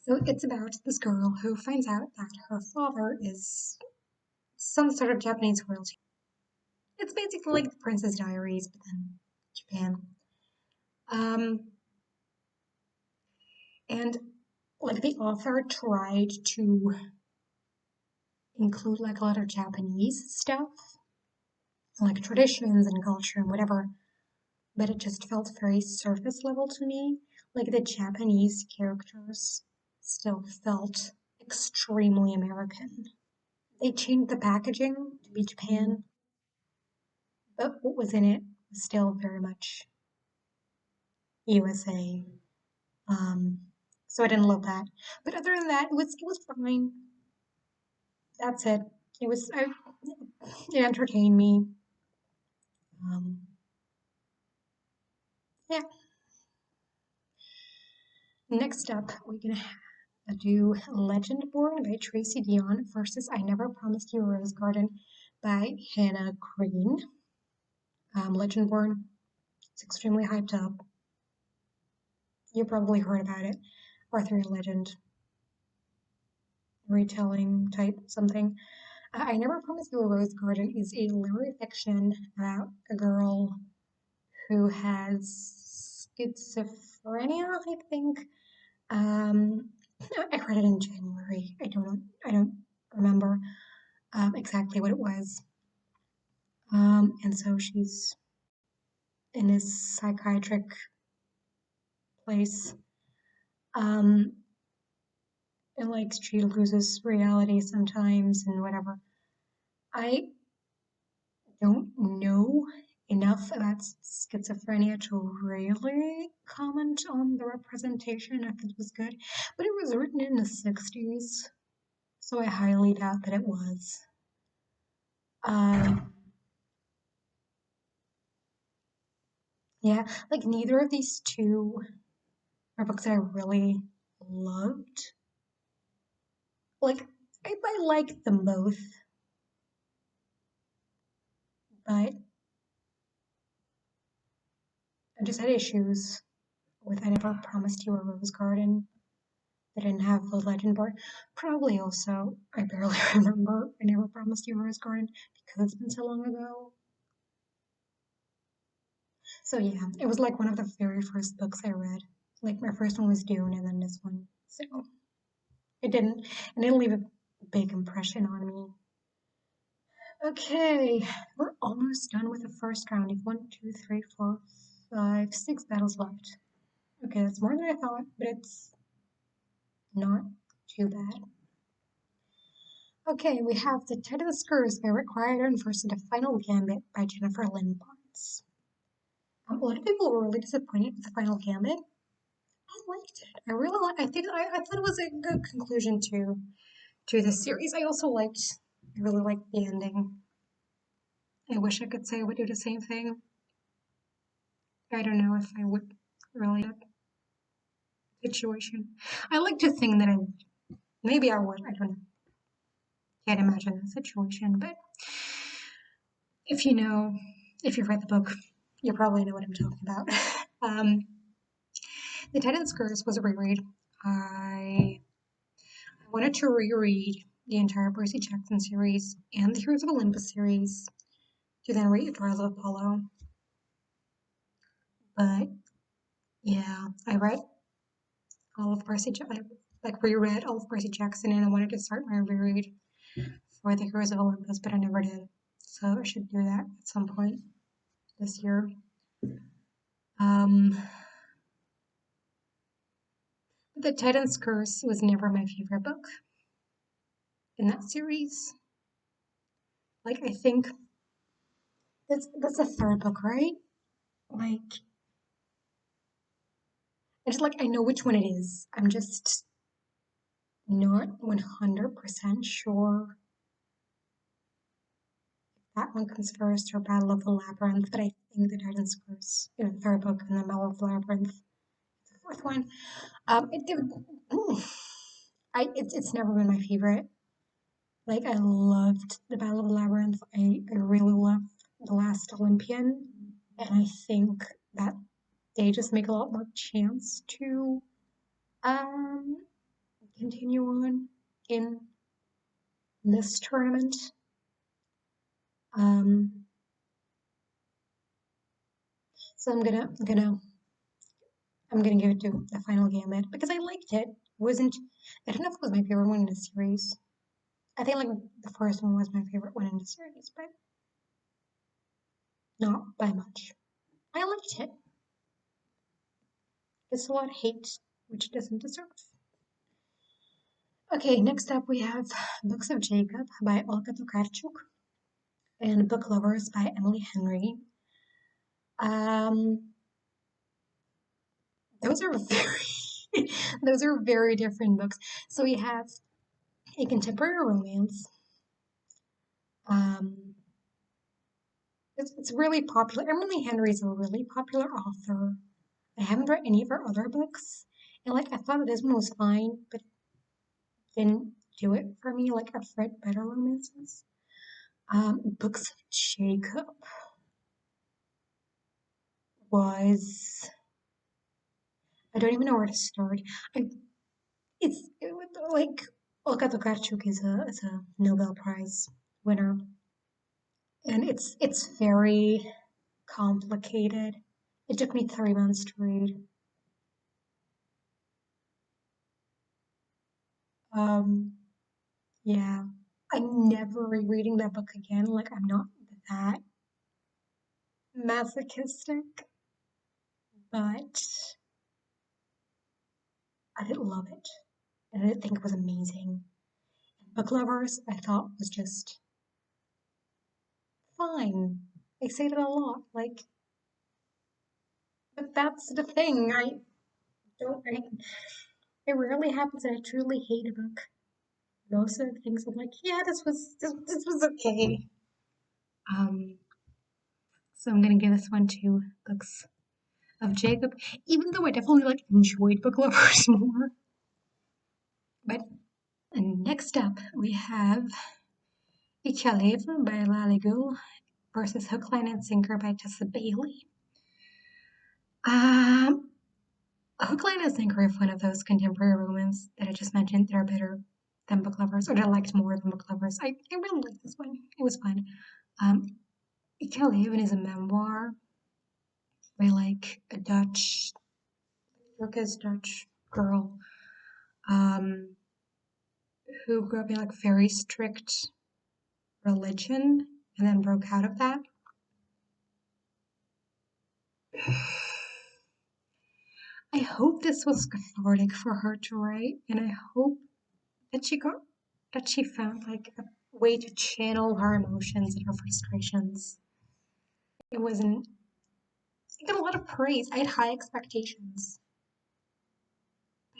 so it's about this girl who finds out that her father is some sort of Japanese royalty. It's basically like the Princess Diaries, but then Japan. Um, and like the author tried to include like a lot of Japanese stuff, like traditions and culture and whatever, but it just felt very surface level to me. Like the Japanese characters still felt extremely American. They changed the packaging to be Japan, but what was in it was still very much USA. Um, so I didn't love that. But other than that, it was fine. That's it. It entertained me. Um, yeah. Next up, we're gonna do Legendborn by Tracy Dion versus I Never Promised You a Rose Garden by Hannah Green. Legendborn, it's extremely hyped up. You probably heard about it. Arthurian legend, retelling type something. I Never Promised You a Rose Garden is a literary fiction about a girl who has schizophrenia, I think. Um, I read it in January. I don't remember exactly what it was. And so she's in this psychiatric place. Um, and like she loses reality sometimes and whatever. I don't know enough about schizophrenia to really comment on the representation if it was good, but it was written in the 60s, so I highly doubt that it was. Um, yeah, like neither of these two are books that I really loved. Like, I liked them both, but I just had issues with I Never Promised You a Rose Garden. I didn't have the legend board. Probably also, I barely remember I Never Promised You a Rose Garden because it's been so long ago. So yeah, it was like one of the very first books I read. Like my first one was Dune and then this one. So it didn't leave a big impression on me. Okay, we're almost done with the first round. You've 6 battles left. Okay, that's more than I thought, but it's not too bad. Okay, we have The Tide of the Screws by Rick Riordan versus The Final Gambit by Jennifer Lynn Barnes. A lot of people were really disappointed with The Final Gambit. I liked it. I really I thought it was a good conclusion to to this series. I really liked the ending. I wish I could say I would do the same thing. I don't know if I would really that situation. I like to think that maybe I would. I don't know. Can't imagine the situation, but if you know, if you've read the book, you probably know what I'm talking about. um, the Titan's Curse was a reread. I wanted to reread the entire Percy Jackson series and the Heroes of Olympus series to then read Trials of Apollo. But yeah, I read all of Percy Jackson, like reread all of Percy Jackson, and I wanted to start my reread for the Heroes of Olympus, but I never did. So I should do that at some point this year. Um, the Titan's Curse was never my favorite book in that series. Like I think that's the third book, right? Like I know which one it is. I'm just not 100% sure that one comes first or Battle of the Labyrinth, but I think the Titan's Curse is the third book and then Battle of the Labyrinth is the fourth one. It's never been my favorite. Like I loved the Battle of the Labyrinth. I really loved The Last Olympian, and I think that they just make a lot more chance to um continue on in this tournament. Um, so I'm gonna give it to the Final Gambit because I liked it. It wasn't I don't know if it was my favorite one in the series. I think like the first one was my favorite one in the series, but not by much. I liked it. It's a lot of hate, which it doesn't deserve. Okay, next up we have Books of Jacob by Olga Tokarczuk and Book Lovers by Emily Henry. Um, those are very those are very different books. So we have a contemporary romance. Um, it's really popular. Emily Henry is a really popular author. I haven't read any of her other books, and like I thought that this one was fine, but it didn't do it for me. Like I've read better romances. Books of Jacob was I don't even know where to start. I it was like Olga Tokarczuk is a Nobel Prize winner, and it's very complicated. It took me 3 months to read. Um, yeah, I'm never rereading that book again. Like I'm not that masochistic, but I did love it, and I did think it was amazing. Book Lovers, I thought was just fine. I say that a lot, like, but that's the thing. Don't. It rarely happens that I truly hate a book. Most of the things I'm like, yeah, this was okay. Um, so I'm gonna give this one to Books of Jacob, even though I definitely like enjoyed Book Lovers more. But next up we have Ichalev by Lali Gul versus Hook, Line, and Sinker by Tessa Bailey. Um, Hook, Line, and Sinker is one of those contemporary romance that I just mentioned that are better than Book Lovers, or that I liked more than Book Lovers. I really liked this one. It was fun. Um, Ichalev is a memoir by like a Turkish Dutch girl um, who grew up in like very strict religion and then broke out of that. I hope this was cathartic for her to write, and I hope that she found like a way to channel her emotions and her frustrations. It wasn't. I got a lot of praise. I had high expectations.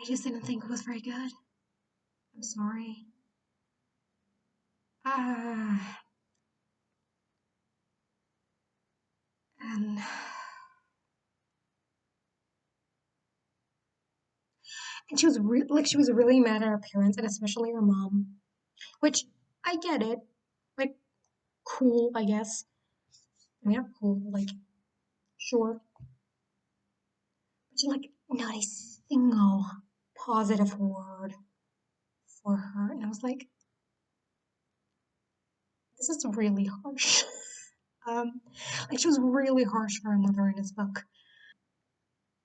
I just didn't think it was very good. I'm sorry. Ah, and she was like she was really mad at her parents and especially her mom, which I get it. Like cool, I guess. I mean, not cool, like sure, but she like not a single positive word for her, and I was like, this is really harsh. Um, like she was really harsh for her mother in this book,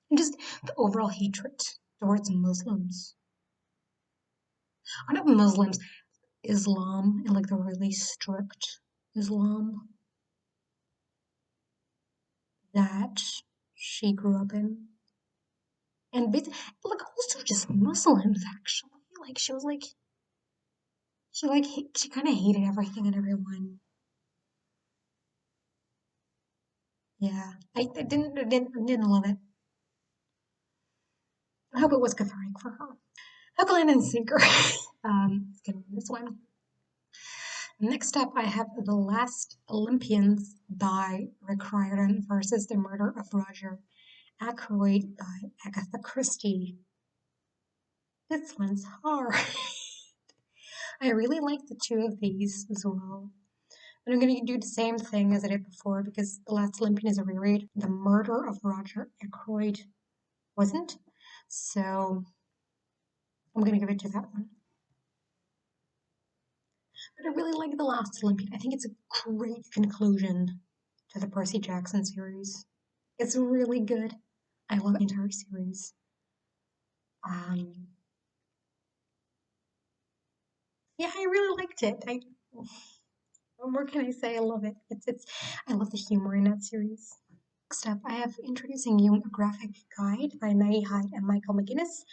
and just the overall hatred towards Muslims, or not Muslims, Islam, and like the really strict Islam that she grew up in. And like also just Muslims actually. Like she was like she kind of hated everything and everyone. Yeah, I didn't love it. I hope it was cathartic for her. Hook, line, and sinker. Let's get on this one. Next up, I have The Last Olympians by Rick Riordan versus The Murder of Roger Ackroyd by Agatha Christie. This one's hard. I really like the two of these as well. And I'm going to do the same thing as I did before because The Last Olympian is a reread. The Murder of Roger Ackroyd wasn't. So I'm going to give it to that one. But I really like The Last Olympian. I think it's a great conclusion to the Percy Jackson series. It's really good. I love the entire series. Um, yeah, I really liked it. What more can I say? I love it. I love the humor in that series. Next up, I have Introducing You, a Graphic Guide by Maggie Hyde and Michael McGinnis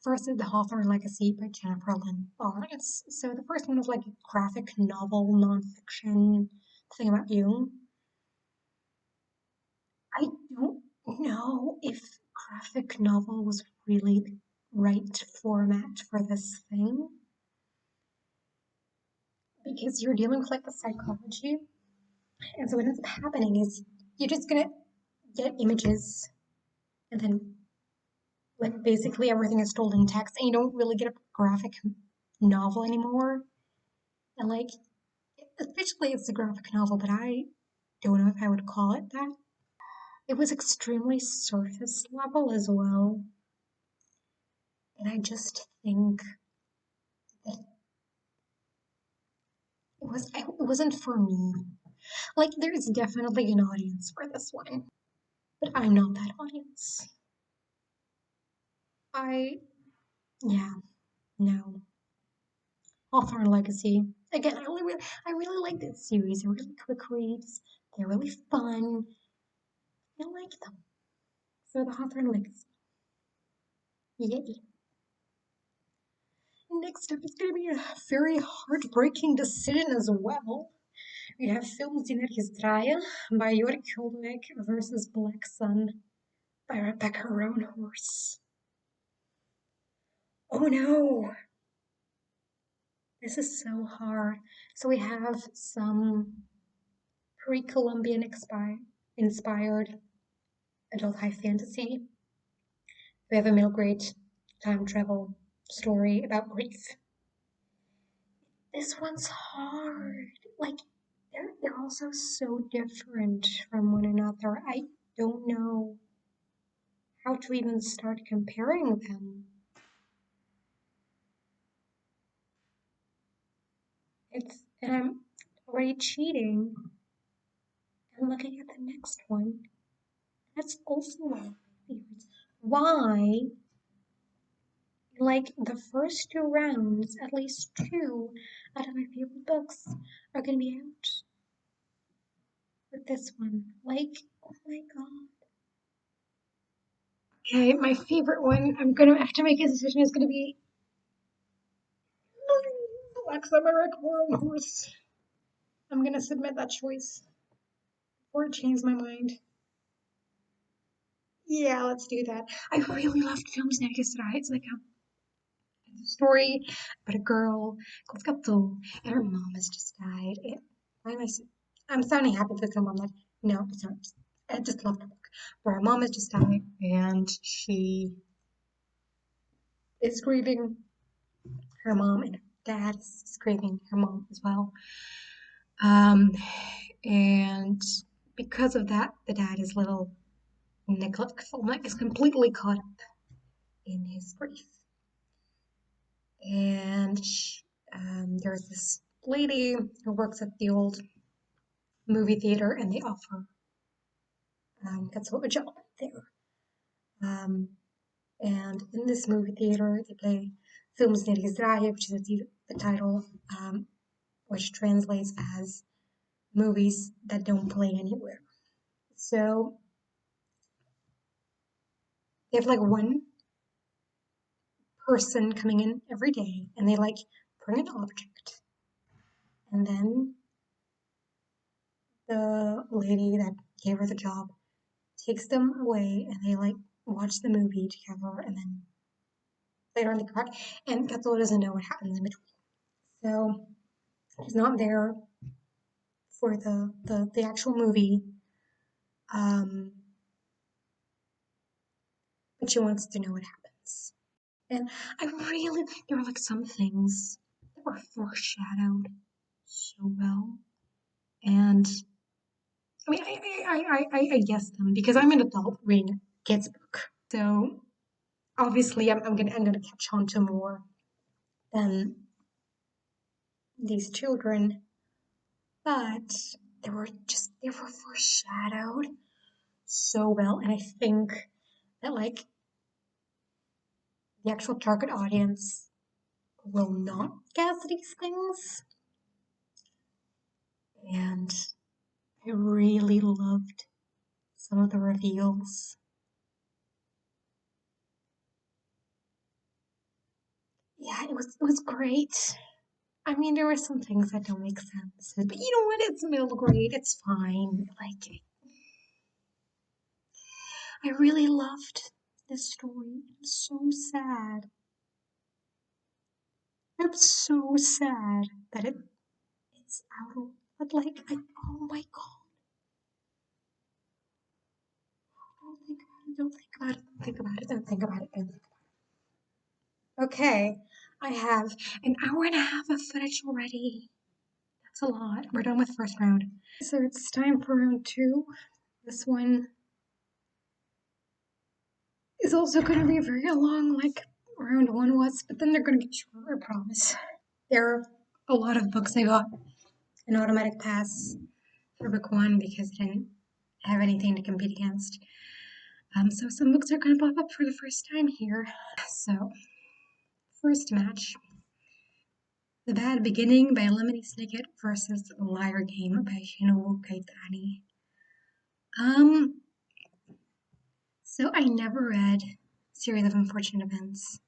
versus The Hawthorne Legacy by Jennifer Lynn Barnes. So the first one is like a graphic novel, nonfiction thing about Jung. I don't know if graphic novel was really the right format for this thing because you're dealing with like the psychology. And so what ends up happening is you're just gonna get images and then like basically everything is told in text and you don't really get a graphic novel anymore. And like officially it's a graphic novel, but I don't know if I would call it that. It was extremely surface level as well. And I just think that it wasn't for me. Like there is definitely an audience for this one, but I'm not that audience. I yeah, no. Hawthorne Legacy. Again, I really like this series. They're really quick reads. They're really fun. I like them. So the Hawthorne Legacy. Yay. Next up is going to be a very heartbreaking decision as well. We have Film Zinetisdraja by Jörg Kuldeweg versus Black Sun by Rebecca Roanhorse. Oh no! This is so hard. So we have some pre-Columbian inspired adult high fantasy. We have a middle grade time travel story about grief. This one's hard. Like they're also so different from one another. I don't know how to even start comparing them. And I'm already cheating. I'm looking at the next one. That's also one of my favorites. Why? Like the first two rounds, at least two out of my favorite books are gonna be out with this one. Like, oh my god. Okay, my favorite one, I'm gonna have to make a decision, is gonna be Black Summer Horse. I'm gonna submit that choice before it changes my mind. Yeah, let's do that. I really loved Films Next Right. It's like story about a girl called Kato, and her mom has just died. Why am I? I'm sounding happy because her mom died. No, it's not. I just love the book. But her mom has just died, and she is grieving her mom, and her dad is grieving her mom as well. Um, and because of that, the dad is a little neglectful, like is completely caught up in his grief. And there's this lady who works at the old movie theater, and they offer Katsuo a job there. And in this movie theater, they play Films Nerizraje, which is the title, which translates as movies that don't play anywhere. So they have like one person coming in every day, and they like bring an object, and then the lady that gave her the job takes them away, and they like watch the movie together, and then later on they come back, and Katsuo doesn't know what happens in between. So he's not there for the actual movie, um, but she wants to know what happens. And there were like some things that were foreshadowed so well, and I mean, I guess them because I'm an adult reading a kid's book, so obviously I'm gonna catch on to more than these children, but they were foreshadowed so well, and I think that like the actual target audience will not guess these things, and I really loved some of the reveals. Yeah, it was great. I mean, there were some things that don't make sense, but you know what? It's middle grade. It's fine. Like, I really loved this story. It's so sad. It's so sad that it's out. But like, oh my god! Don't think about it. Don't think about it. Don't think about it. Don't think about it. Okay, I have an hour and a half of footage already. That's a lot. We're done with first round. So it's time for round two. This one is also going to be very long, like round one was, but then they're going to get shorter, I promise. There are a lot of books I got an automatic pass for book one because I didn't have anything to compete against. So some books are going to pop up for the first time here. So, first match. The Bad Beginning by Lemony Snicket versus Liar Game by Shinobu Kaitani. So I never read Series of Unfortunate Events.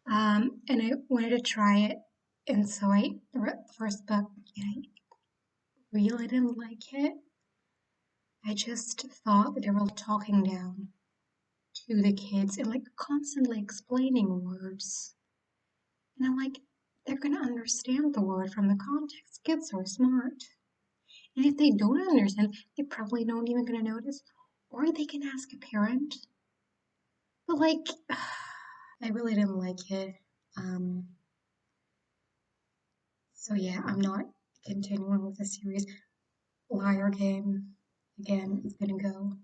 And I wanted to try it, and so I read the first book, and I really didn't like it. I just thought that they were talking down to the kids and like constantly explaining words. And I'm like, they're gonna understand the word from the context. Kids are smart. And if they don't understand, they probably don't even gonna notice. Or they can ask a parent. But like, I really didn't like it. So yeah, I'm not continuing with the series. Liar Game, again, is gonna go.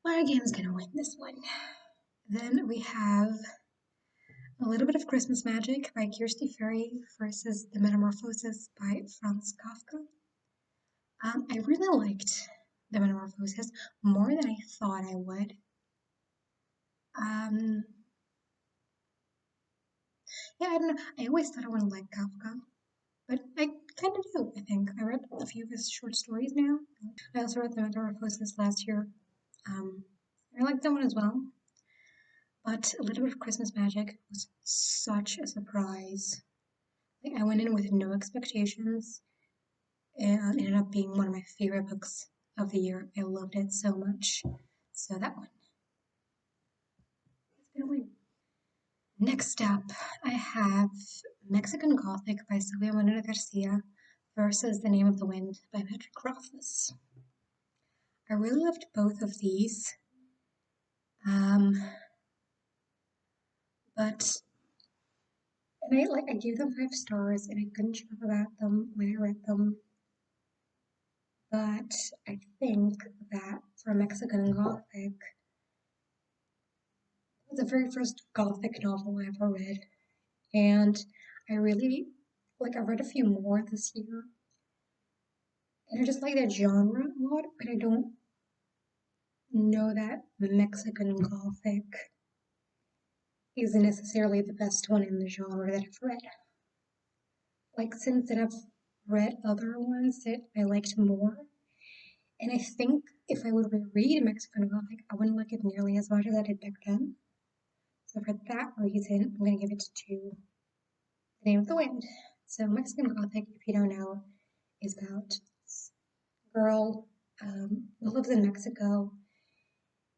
Liar Game is gonna win this one. Then we have A Little Bit of Christmas Magic by Kirsty Ferry versus The Metamorphosis by Franz Kafka. I really liked The Metamorphosis more than I thought I would. Yeah, I don't know. I always thought I wouldn't like Kafka, but I kind of do, I think. I read a few of his short stories now. I also read The Metamorphosis last year. I liked that one as well. But A Little Bit of Christmas Magic was such a surprise. Like, I went in with no expectations and ended up being one of my favorite books of the year. I loved it so much. So that one is gonna win. Next up, I have Mexican Gothic by Silvia Moreno Garcia versus The Name of the Wind by Patrick Rothfuss. I really loved both of these, um, but I gave them 5 stars, and I couldn't shut up about them when I read them. But I think that for Mexican Gothic, it was the very first Gothic novel I ever read, and I really I've read a few more this year, and I just like that genre a lot, but I don't know that Mexican Gothic isn't necessarily the best one in the genre that I've read. Since then I've read other ones that I liked more, and I think if I would reread Mexican Gothic, I wouldn't like it nearly as much as I did back then. So for that reason, I'm going to give it to The Name of the Wind. So Mexican Gothic, if you don't know, is about this girl who lives in Mexico,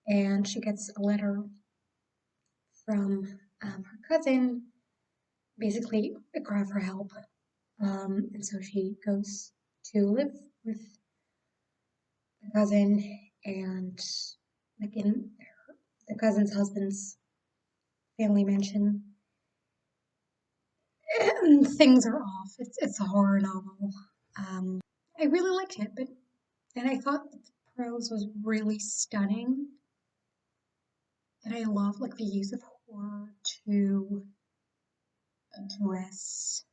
and she gets a letter from her cousin, basically a cry for help. And so she goes to live with the cousin, and in the cousin's husband's family mansion. And things are off. It's a horror novel. I really liked it, and I thought the prose was really stunning, and I love the use of horror to address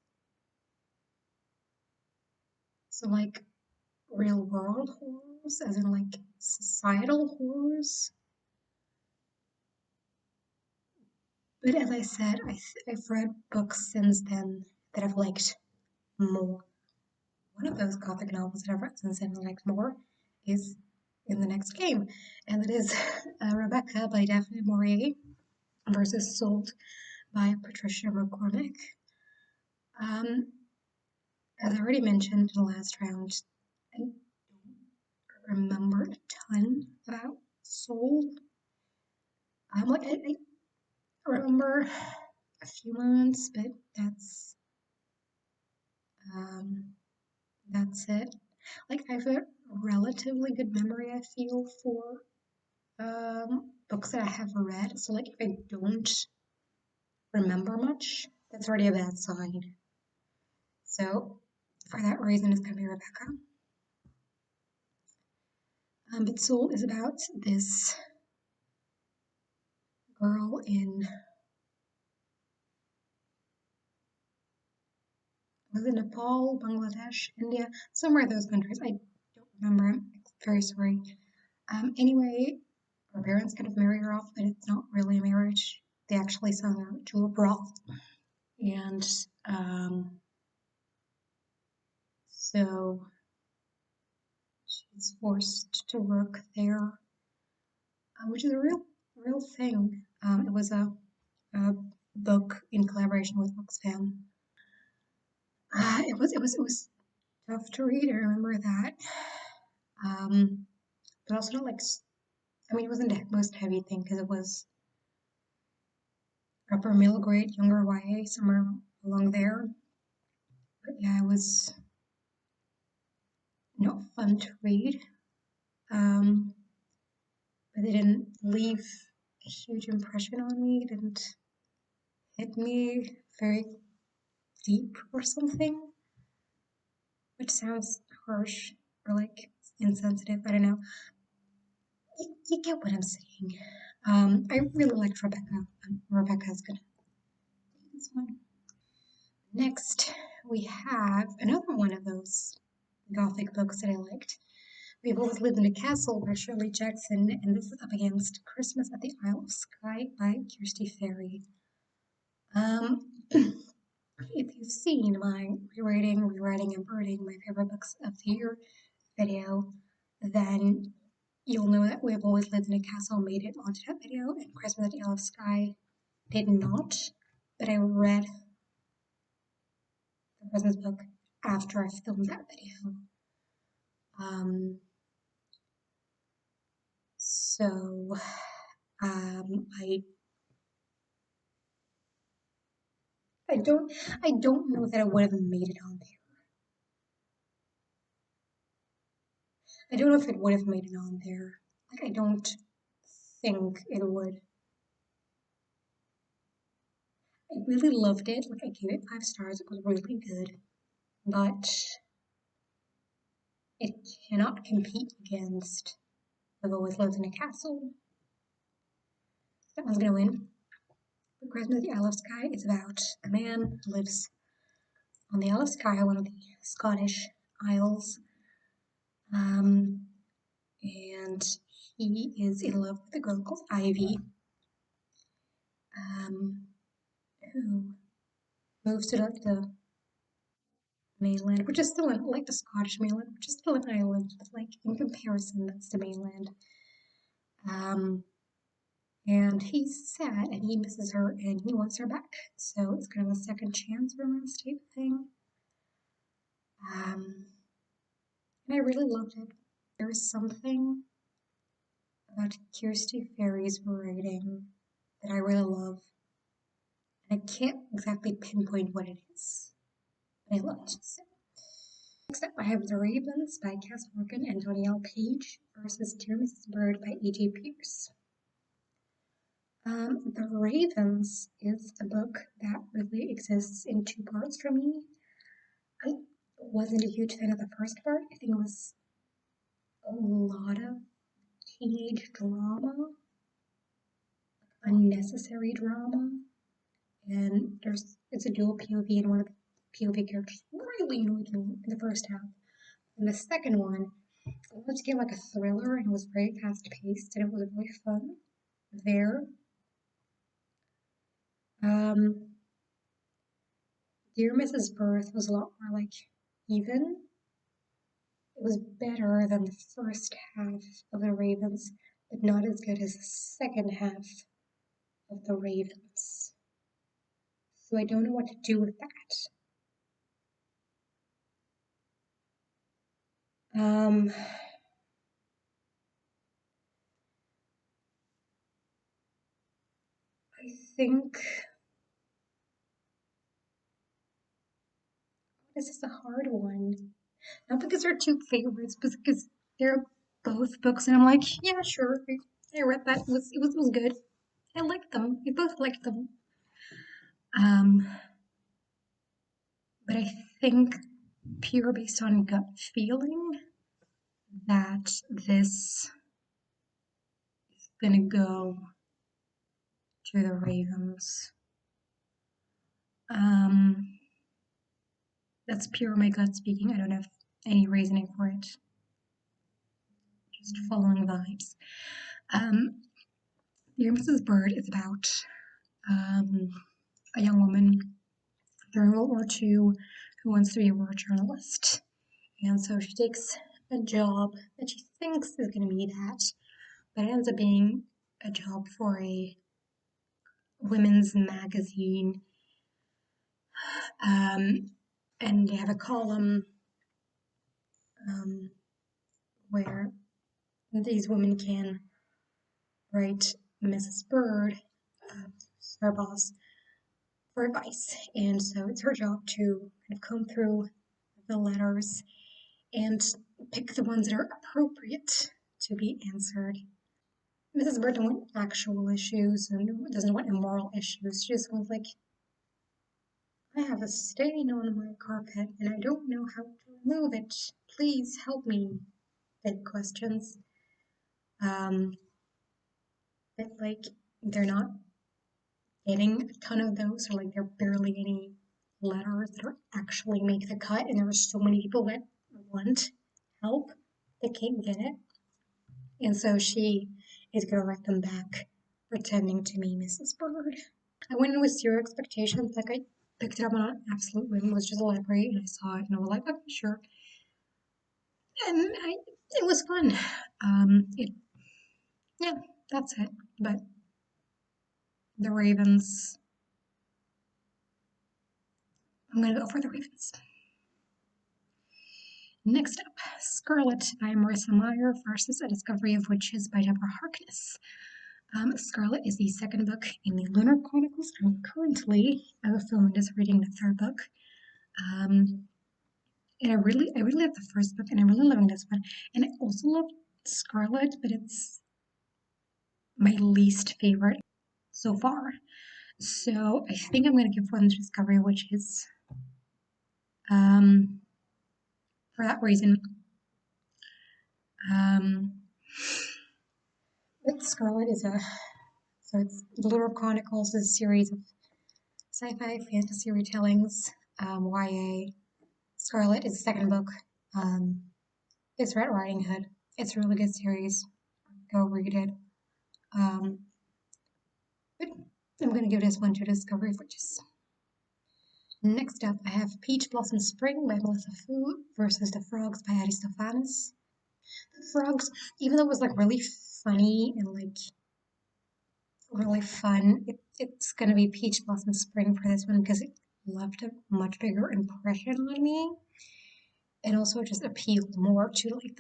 real world horrors, as in societal horrors. But as I said, I've read books since then that I've liked more. One of those Gothic novels that I've read since then and liked more is in the next game, and it is Rebecca by Daphne Maurier versus Sold by Patricia McCormick. As I already mentioned in the last round, I don't remember a ton about Sold. I remember a few moments, but um, that's it. I have a relatively good memory, I feel, for books that I have read. So if I don't remember much, that's already a bad sign. So for that reason, it's gonna be Rebecca. But Soul is about this girl in was it Nepal, Bangladesh, India, somewhere in those countries. I don't remember. I'm very sorry. Anyway, her parents kind of marry her off, but it's not really a marriage. They actually sell her to a broth, and so she's forced to work there, which is a real thing. It was a book in collaboration with Oxfam. It was tough to read. I remember that. But also not it wasn't the most heavy thing because it was upper middle grade, younger YA, somewhere along there. But yeah, it was not fun to read. But it didn't leave a huge impression on me. It didn't hit me very deep or something, which sounds harsh or insensitive. I don't know. You get what I'm saying. I really liked Rebecca. Rebecca's gonna take this one. Next, we have another one of those Gothic books that I liked. We've Always Lived in a Castle by Shirley Jackson, and this is up against Christmas at the Isle of Skye by Kirsty Ferry. If you've seen my rewriting, and birding my favorite books of the year video, then you'll know that We've Always Lived in a Castle made it onto that video, and Christmas at the Isle of Skye did not. But I read the Christmas book after I filmed that video. So I I don't know that I would have made it on there. I don't know if it would have made it on there. Like, I don't think it would. I really loved it. Like, I gave it 5 stars. It was really good. But it cannot compete against I've Always Lived in a Castle. That one's gonna win. The Christmas of the Isle of Skye is about a man who lives on the Isle of Skye, one of the Scottish Isles. Um, and he is in love with a girl called Ivy, who moves to like the mainland, which is still like the Scottish mainland, which is still an island, but like in comparison, that's the mainland. Um, and he's sad and he misses her and he wants her back. So it's kind of a second chance romance type thing. And I really loved it. There was something about Kirsty Ferry's writing that I really love. And I can't exactly pinpoint what it is, but I love it. So, next up, I have The Ravens by Cass Morgan and Donielle Page versus Dear Mrs. Bird by A.J. Pierce. The Ravens is a book that really exists in two parts for me. I wasn't a huge fan of the first part. I think it was a lot of teenage drama, unnecessary drama, and it's a dual POV, and one of the POV characters really annoyed me in the first half. And the second one, I wanted to get like a thriller, and it was very fast paced, and it was really fun there. Um, Dear Mrs. Birth was a lot more like even. It was better than the first half of The Ravens, but not as good as the second half of The Ravens. So I don't know what to do with that. I think this is a hard one. Not because they're two favorites, but because they're both books, and I'm like, yeah, sure, I read that. It was good. I liked them. We both liked them. Um, but I think pure based on gut feeling that this is gonna go to the Ravens. Um, that's pure my gut speaking. I don't have any reasoning for it. Just following vibes. Dear Mrs. Bird is about a young woman during World War II who wants to be a war journalist. And so she takes a job that she thinks is going to be that, but it ends up being a job for a women's magazine. And they have a column where these women can write Mrs. Bird, her boss, for advice. And so it's her job to kind of comb through the letters and pick the ones that are appropriate to be answered. Mrs. Bird doesn't want actual issues and doesn't want immoral issues. She just wants, like, I have a stain on my carpet and I don't know how to remove it. Please help me. Big questions. But like they're not getting a ton of those, or like there are barely any letters that actually make the cut, and there are so many people that want help that can't get it. And so she is gonna write them back, pretending to be Mrs. Bird. I went in with zero expectations. Like I picked it up on an absolute whim. It was just a library, and I saw it, and I was like, okay, sure. And it was fun. Yeah, that's it. But the Ravens, I'm gonna go for the Ravens. Next up, Scarlet by Marissa Meyer versus A Discovery of Witches by Deborah Harkness. Scarlet is the second book in the Lunar Chronicles. I'm currently filming this, reading the third book. And I really love the first book, and I'm really loving this one. And I also love Scarlet, but it's my least favorite so far. So I think I'm going to give Women's Discovery, which is, for that reason. But Scarlet is it's Lunar Chronicles is a series of sci-fi fantasy retellings, YA. Scarlet is the second book. It's Red Riding Hood. It's a really good series. Go read it. But I'm going to give this one to Discovery for just. Next up, I have Peach Blossom Spring by Melissa Fu versus The Frogs by Aristophanes. The Frogs, even though it was like really funny and like really fun, it's going to be Peach Blossom Spring for this one because it left a much bigger impression on me. And also just appealed more to like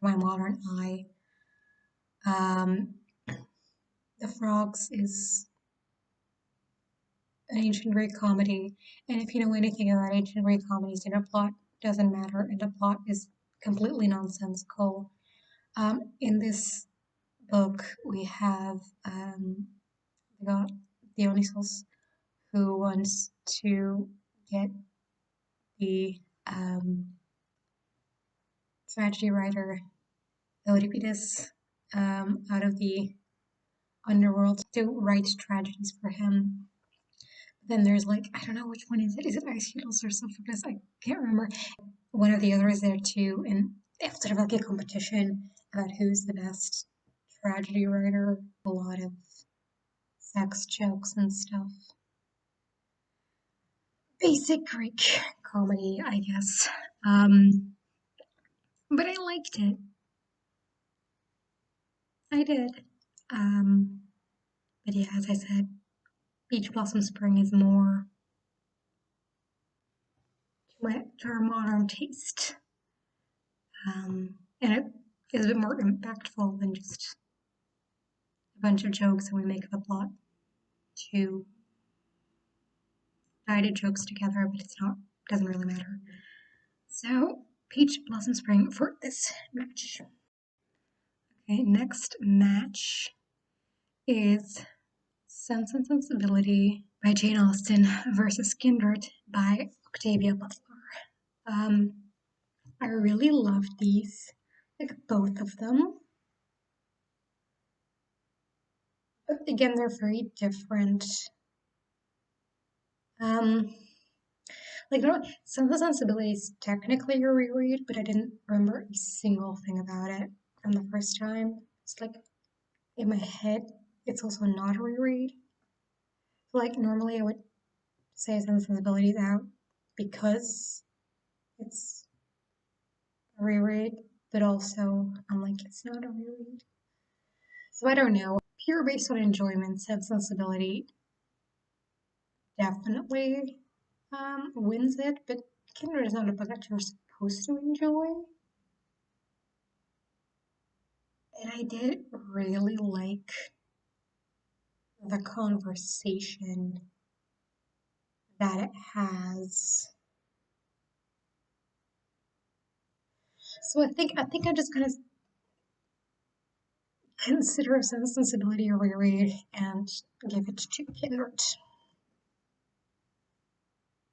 my modern eye. The Frogs is an ancient Greek comedy, and if you know anything about ancient Greek comedies, then a plot doesn't matter, and the plot is completely nonsensical. In this book, we have got Dionysus, who wants to get the tragedy writer Euripides out of the underworld to write tragedies for him. Then there's like, I don't know which one is it. Is it Aeschylus or something like this? I can't remember. One of the others there too, and they have sort of like a competition about who's the best tragedy writer. A lot of sex jokes and stuff. Basic Greek comedy, I guess. But I liked it. I did. But yeah, as I said, Peach Blossom Spring is more to our modern taste. And it is a bit more impactful than just a bunch of jokes and we make up a plot to tie the jokes together, but it's not, doesn't really matter. So, Peach Blossom Spring for this match. Okay, next match is Sense and Sensibility by Jane Austen versus Kindred by Octavia Butler. I really loved these, like both of them. But again, they're very different. Like, no, Sense and Sensibility is technically a reread, but I didn't remember a single thing about it from the first time. It's like in my head, it's also not a reread. Like, normally I would say Sense and Sensibility is out because it's a reread, but also I'm like, it's not a reread. So I don't know. Pure based on enjoyment, Sense and Sensibility definitely wins it, but Kindred is not a book that you're supposed to enjoy. And I did really like the conversation that it has. So I think I'm just gonna consider Sense and Sensibility a reread and give it to Kindred.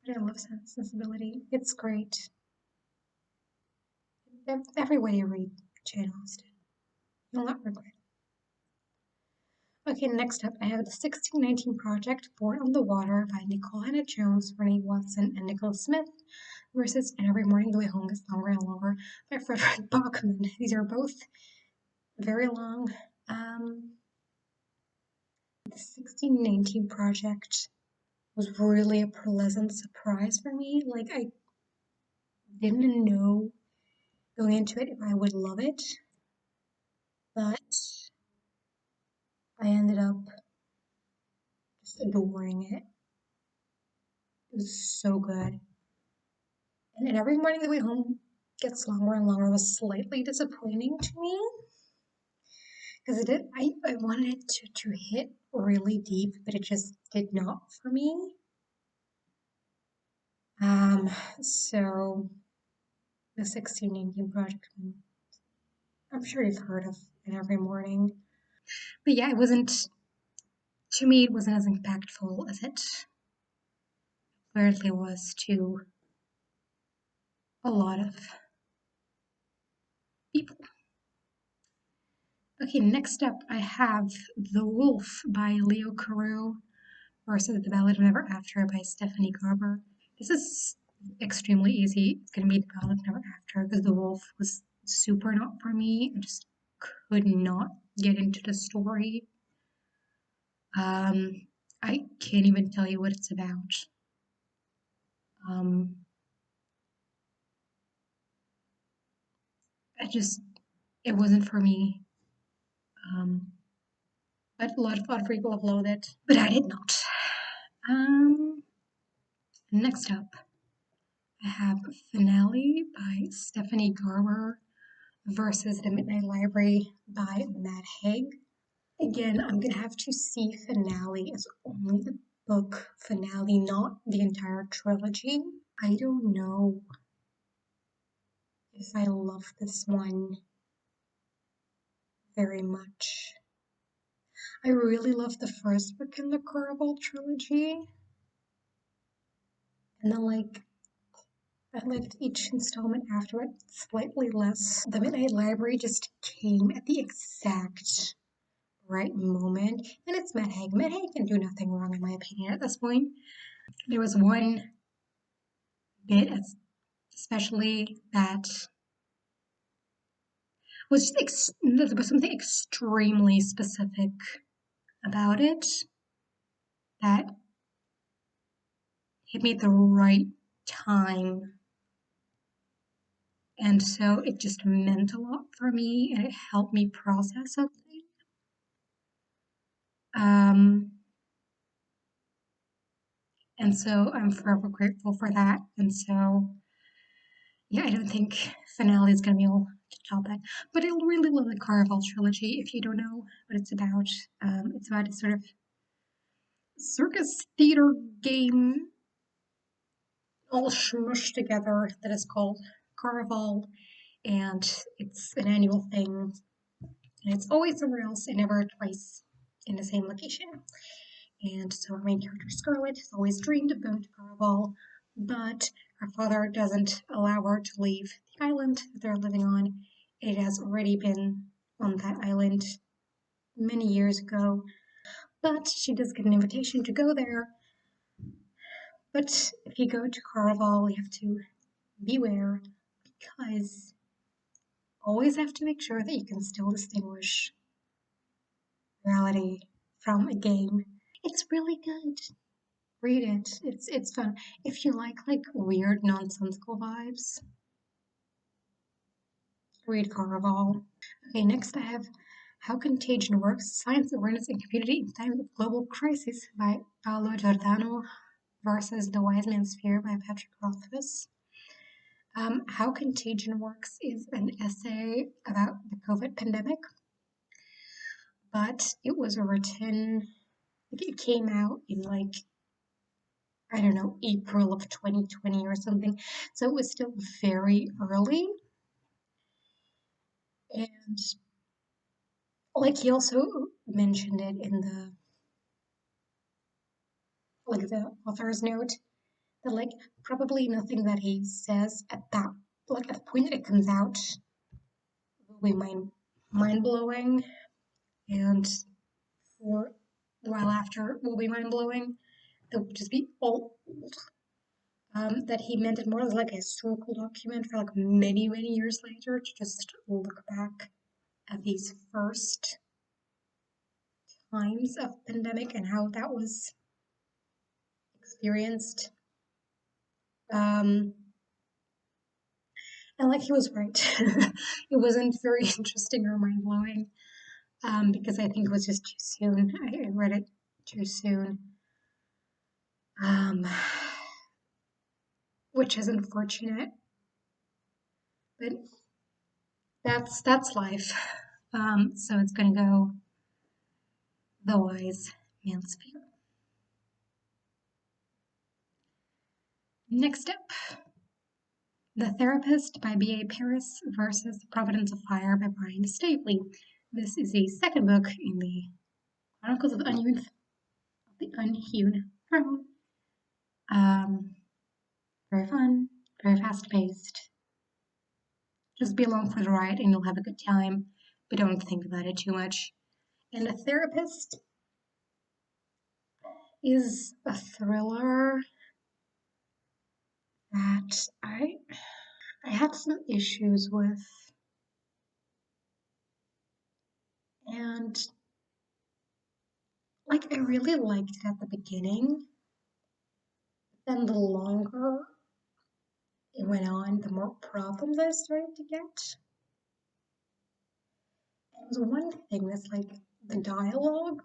But I love Sense and Sensibility. It's great. Every way you read Jane Austen, you'll not regret. Okay, next up I have the 1619 Project, Born on the Water by Nicole Hannah Jones, Renee Watson, and Nicholas Smith versus And Every Morning the Way Home Gets Longer and Longer by Frederick Bachman. These are both very long. The 1619 Project was really a pleasant surprise for me. Like, I didn't know going into it if I would love it, but I ended up just adoring it. It was so good. And Every Morning the Way Home Gets Longer and Longer was slightly disappointing to me. because I wanted it to hit really deep, but it just did not for me. Um, so the 1619 Project, I'm sure you've heard of it every morning. But yeah, it wasn't, to me, it wasn't as impactful as it apparently was to a lot of people. Okay, next up I have The Wolf by Leo Carew versus The Ballad of Never After by Stephanie Garber. This is extremely easy. It's going to be The Ballad of Never After because The Wolf was super not for me. I just could not get into the story. I can't even tell you what it's about. Um, it wasn't for me. Um, but a lot of other people have loved it, but I did not. Um, Next up, I have Finale by Stephanie Garber versus The Midnight Library by Matt Haig. Again, I'm gonna have to see Finale as only the book finale, not the entire trilogy. I don't know if I love this one very much. I really love the first book in the Curable trilogy, and then I liked each installment after it slightly less. The Midnight Library just came at the exact right moment, and it's Matt Haig. Matt Haig can do nothing wrong, in my opinion, at this point. There was one bit, especially that was there was something extremely specific about it that hit me at the right time. And so it just meant a lot for me and it helped me process something. Um, and so I'm forever grateful for that. And so, yeah, I don't think Finale is going to be able to top that. But I really love the Caraval trilogy. If you don't know what it's about a sort of circus theater game all smushed together that is called Caraval. And it's an annual thing. And it's always somewhere else and never twice in the same location. And so our main character, Scarlet, has always dreamed of going to Caraval, but her father doesn't allow her to leave the island that they're living on. It has already been on that island many years ago, but she does get an invitation to go there. But if you go to Caraval, you have to beware because always have to make sure that you can still distinguish reality from a game. It's really good. Read it. It's fun. If you like weird nonsensical vibes, read Caraval. Okay, next I have How Contagion Works: Science, Awareness, and Community in Times of Global Crisis by Paolo Giordano versus The Wise Man's Fear by Patrick Rothfuss. How Contagion Works is an essay about the COVID pandemic, but it was written, it came out in I don't know, April of 2020 or something. So it was still very early. And he also mentioned it in the author's note that probably nothing that he says at that at the point that it comes out will be mind blowing, and for a while after will be mind blowing. It will just be old. That he meant it more as like a historical document for many years later to just look back at these first times of pandemic and how that was experienced. Um, and he was right. It wasn't very interesting or mind blowing because I think it was just too soon. I read it too soon, um, which is unfortunate. But that's life. So it's gonna go The Wise Man's Fear. Next up, The Therapist by B.A. Paris versus Providence of Fire by Brian Staveley. This is the second book in the Chronicles of the Unhewn Throne. Very fun, very fast-paced. Just be along for the ride and you'll have a good time, but don't think about it too much. And The Therapist is a thriller that I had some issues with, and like I really liked it at the beginning. Then the longer it went on, the more problems I started to get. And it was one thing that's like the dialogue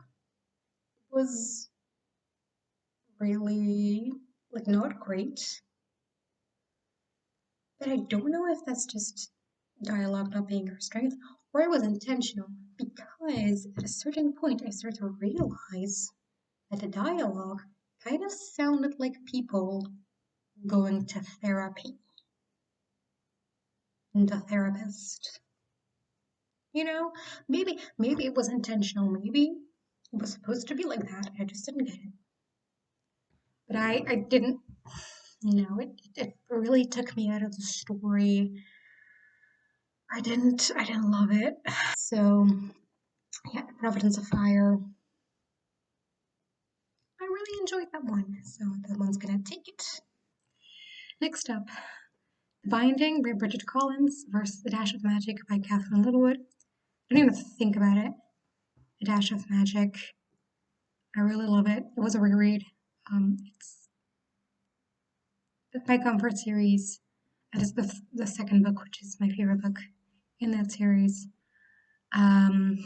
was really like not great. But I don't know if that's just dialogue not being her strength or it was intentional because at a certain point I started to realize that the dialogue kind of sounded like people going to therapy and a therapist. You know, maybe it was intentional, maybe it was supposed to be like that. I just didn't get it. But I didn't, it really took me out of the story. I didn't love it. So yeah, Providence of Fire. I really enjoyed that one, so that one's gonna take it. Next up, The Binding by Bridget Collins versus The Dash of Magic by Catherine Littlewood. I don't even think about it. A Dash of Magic. I really love it. It was a reread. It's my comfort series. It is the second book, which is my favorite book in that series. I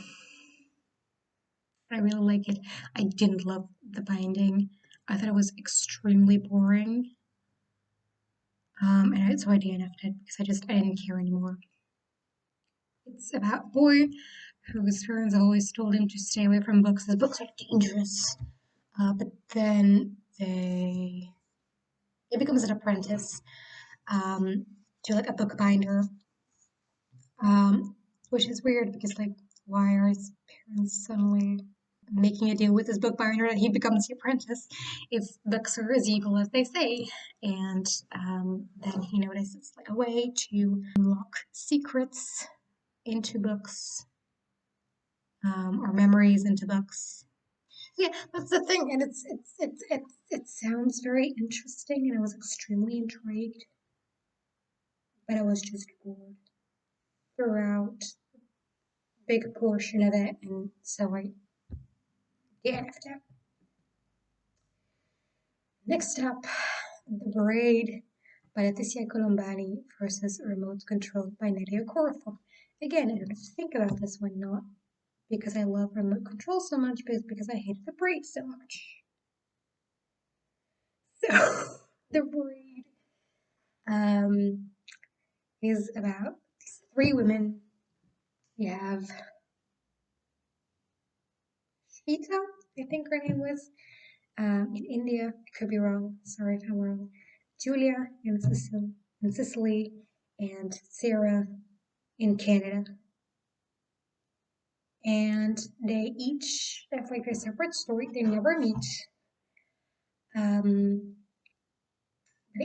really like it. I didn't love The Binding. I thought it was extremely boring. So I DNF'd it because I didn't care anymore. It's about a boy whose parents have always told him to stay away from books, as books are dangerous. But then he becomes an apprentice to like a bookbinder, which is weird because like why are his parents suddenly making a deal with his bookbinder that he becomes the apprentice if books are as evil as they say? And then he notices like a way to unlock secrets into books, or memories into books. Yeah, that's the thing, and it sounds very interesting, and I was extremely intrigued, but I was just bored throughout a big portion of it, and so I DNF'd it. Next up, The Braid by Leticia Colombani versus Remote Control by Nadia Corfo. Again, I don't have to think about this one, not because I love remote control so much, but because I hated The Braid so much. So, The Braid is about three women. You have Shita, I think her name was, in India. I could be wrong. Sorry if I'm wrong. Julia in Sicily, and Sarah in Canada. And they each have like a separate story. They never meet. They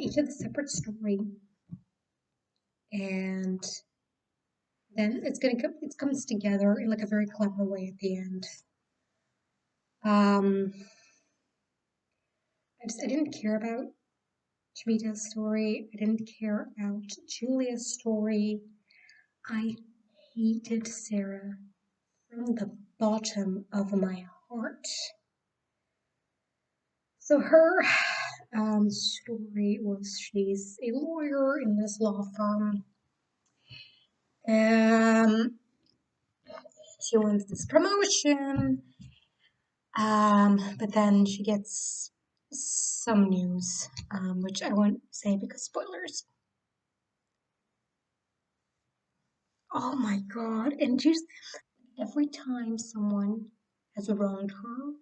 each have a separate story, and then it comes together in like a very clever way at the end. I didn't care about Chimita's story. I didn't care about Julia's story. I hated Sarah from the bottom of my heart. So her story was she's a lawyer in this law firm. She wants this promotion, but then she gets some news, which I won't say because spoilers. Oh my god! And Every time someone has wronged her,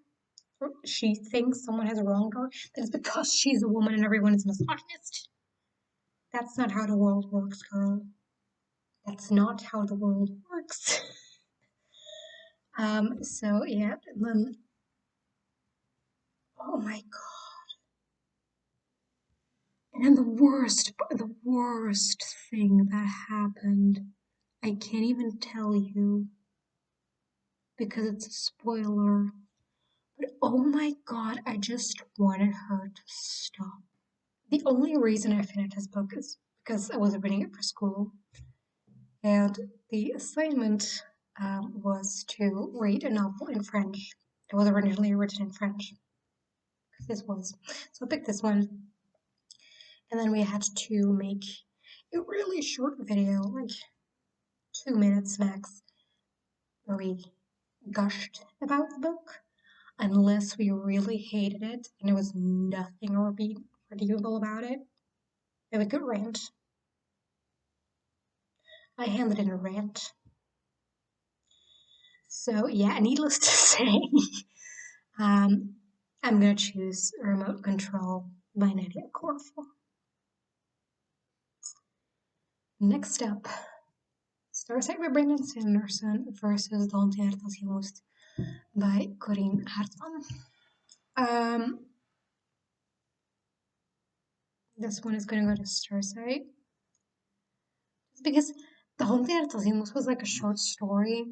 or she thinks someone has wronged her, that it's because she's a woman and everyone is misogynist. That's not how the world works, girl. That's not how the world works. So yeah, and then, oh my god. And then the worst thing that happened, I can't even tell you because it's a spoiler. But oh my god, I just wanted her to stop. The only reason I finished this book is because I was reading it for school, and the assignment was to read a novel in French. It was originally written in French. This was. So I picked this one, and then we had to make a really short video, like 2 minutes max, where we gushed about the book, unless we really hated it and there was nothing redeemable about it. Then we could rant. I handed in a rant. So yeah, needless to say, um, I'm gonna choose Remote Control by Nadia Corfo. Next up, Starsight by Brandon Sanderson versus Don't Hjärtas Hemoskt by Corinne Hartman. This one is gonna go to Starsight because the Don't Hjärtas Hemoskt was like a short story,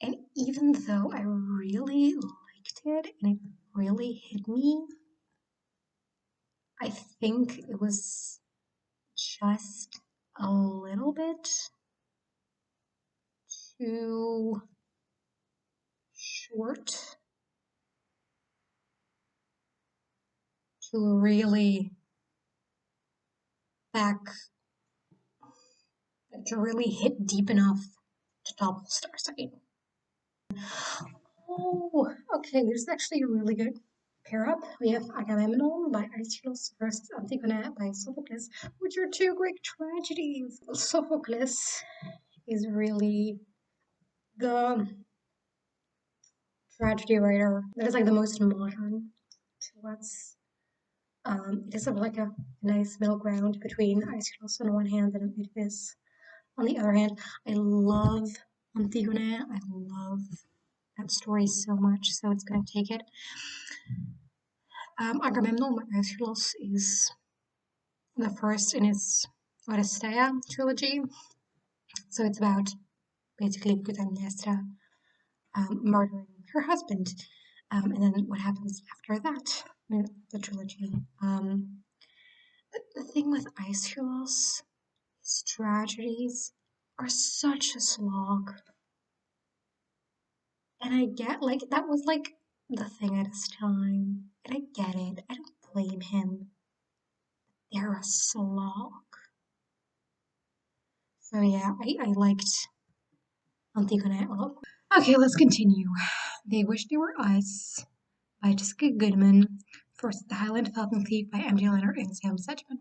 and even though I really liked it and it really hit me, I think it was just a little bit too short to really back to really hit deep enough to topple Starsight. Oh, okay, this is actually a really good pair up. We have Agamemnon by Aeschylus versus Antigone by Sophocles, which are two Greek tragedies. Sophocles is really the tragedy writer that is like the most modern to us. It is like a nice middle ground between Aeschylus on one hand and Oedipus on the other hand. I love Antigone. I love that story so much, so it's gonna take it. Agamemnon by Aeschylus is the first in his Oresteia trilogy. So it's about basically Clytemnestra murdering her husband, and then what happens after that in the trilogy. The thing with Aeschylus, his tragedies are such a slog. And I get, like, that was like the thing at his time. And I get it. I don't blame him. They're a slog. So yeah, I liked Antigone a lot. Okay, let's continue. They Wish They Were Us by Jessica Goodman versus The Highland Falcon Thief by MJ Leonard and Sam Sedgman.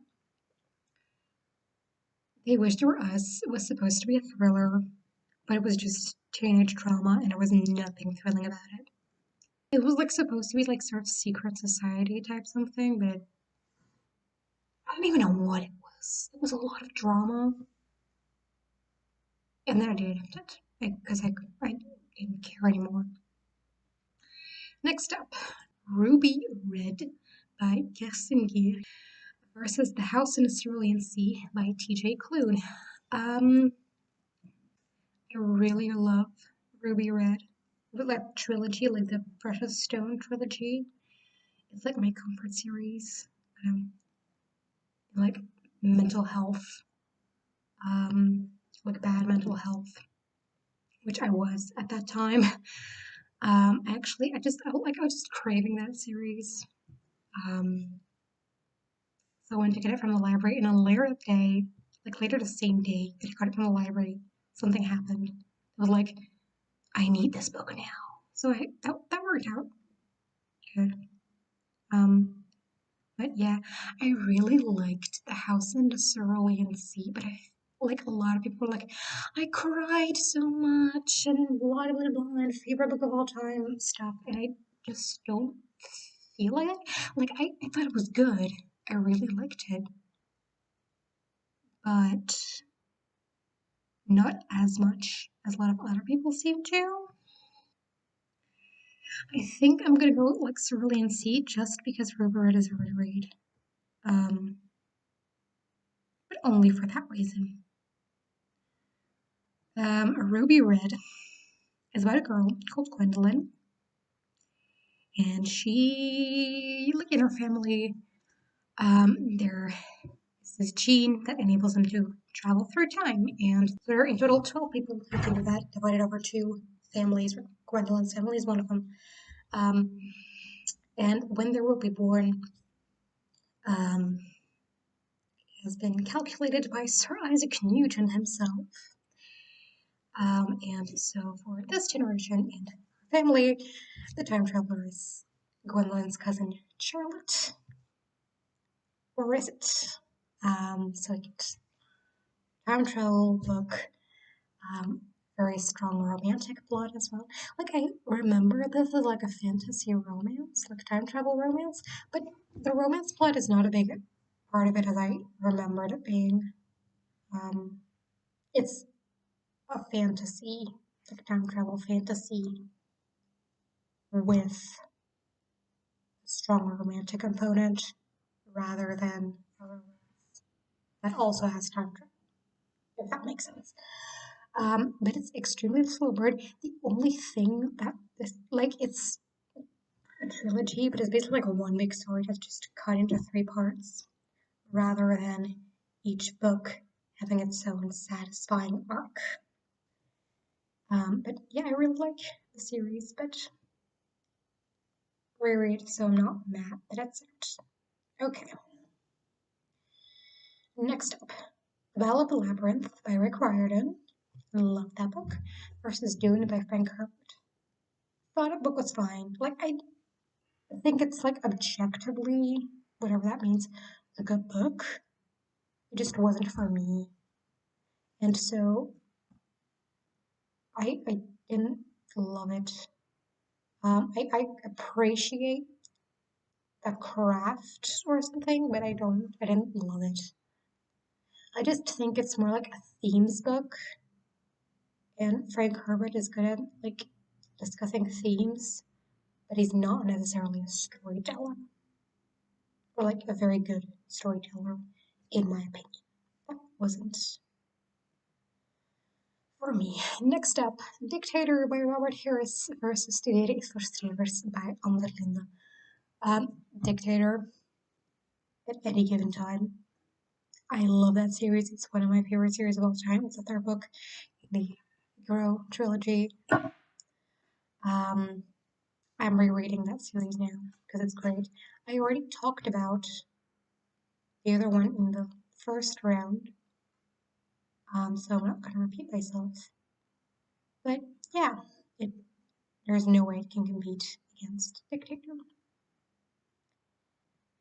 They Wish They Were Us was supposed to be a thriller, but it was just teenage drama and there was nothing thrilling about it. It was like supposed to be like sort of secret society type something, but I don't even know what it was. It was a lot of drama. And then I deleted it because I didn't care anymore. Next up, Ruby Red by Kerstin Gier versus The House in the Cerulean Sea by TJ Klune. I really love Ruby Red. That trilogy, like the Precious Stone trilogy. It's like my comfort series. Like mental health, like bad mental health, which I was at that time. Actually, I was just craving that series. So I went to get it from the library, and on later that day, like later the same day that I got it from the library, something happened. I was like, I need this book now. So that worked out good. But yeah, I really liked The House in the Cerulean Sea, but I Like a lot of people were like, I cried so much and blah blah blah and favorite book of all time stuff, and I just don't feel it. Like I thought it was good. I really liked it, but not as much as a lot of other people seem to. I think I'm gonna go like Cerulean Sea just because Ruby Red is a reread. Um, but only for that reason. Ruby Red is about a girl called Gwendolyn, and she, like in her family, there is this gene that enables them to travel through time, and there are in total 12 people who can do that, divided over two families. Gwendolyn's family is one of them. Um, and when they will be born, um, has been calculated by Sir Isaac Newton himself. And so for this generation and family, the time traveler is Gwendolyn's cousin Charlotte, or is it? So it's time travel book, um, very strong romantic plot as well. Like I remember this is like a fantasy romance, like time travel romance, but the romance plot is not a big part of it as I remembered it being. Um, it's a fantasy, like time travel fantasy with a strong romantic component rather than a romance that also has time travel, if that makes sense. But it's extremely slow burn. The only thing that this, like, it's a trilogy, but it's basically like a one big story that's just cut into three parts rather than each book having its own satisfying arc. But yeah, I really like the series, but reread, so I'm not mad that it's out. Okay, next up, The Battle of the Labyrinth by Rick Riordan. Love that book. Versus Dune by Frank Herbert. Thought the book was fine. Like I think it's like objectively, whatever that means, a good book. It just wasn't for me. And so I didn't love it. I appreciate the craft or something, but I didn't love it. I just think it's more like a themes book, and Frank Herbert is good at like discussing themes, but he's not necessarily a storyteller, or like a very good storyteller, in my opinion. That wasn't for me. Next up, Dictator by Robert Harris versus Studiere Illustrations by Ander Linde. Dictator, at any given time. I love that series. It's one of my favorite series of all time. It's the third book in the Hero trilogy. Um, I'm rereading that series now because it's great. I already talked about the other one in the first round, so I'm not going to repeat myself. But yeah, it, there's no way it can compete against Dictator.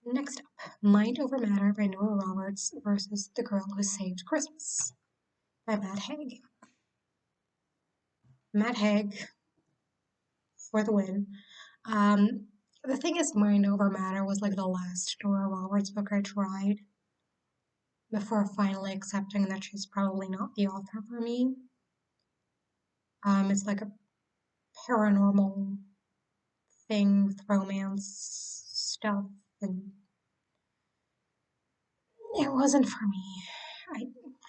Next up, Mind Over Matter by Nora Roberts versus The Girl Who Saved Christmas by Matt Haig. Matt Haig for the win. The thing is, Mind Over Matter was like the last Nora Roberts book I tried before finally accepting that she's probably not the author for me. It's like a paranormal thing with romance stuff, and it wasn't for me.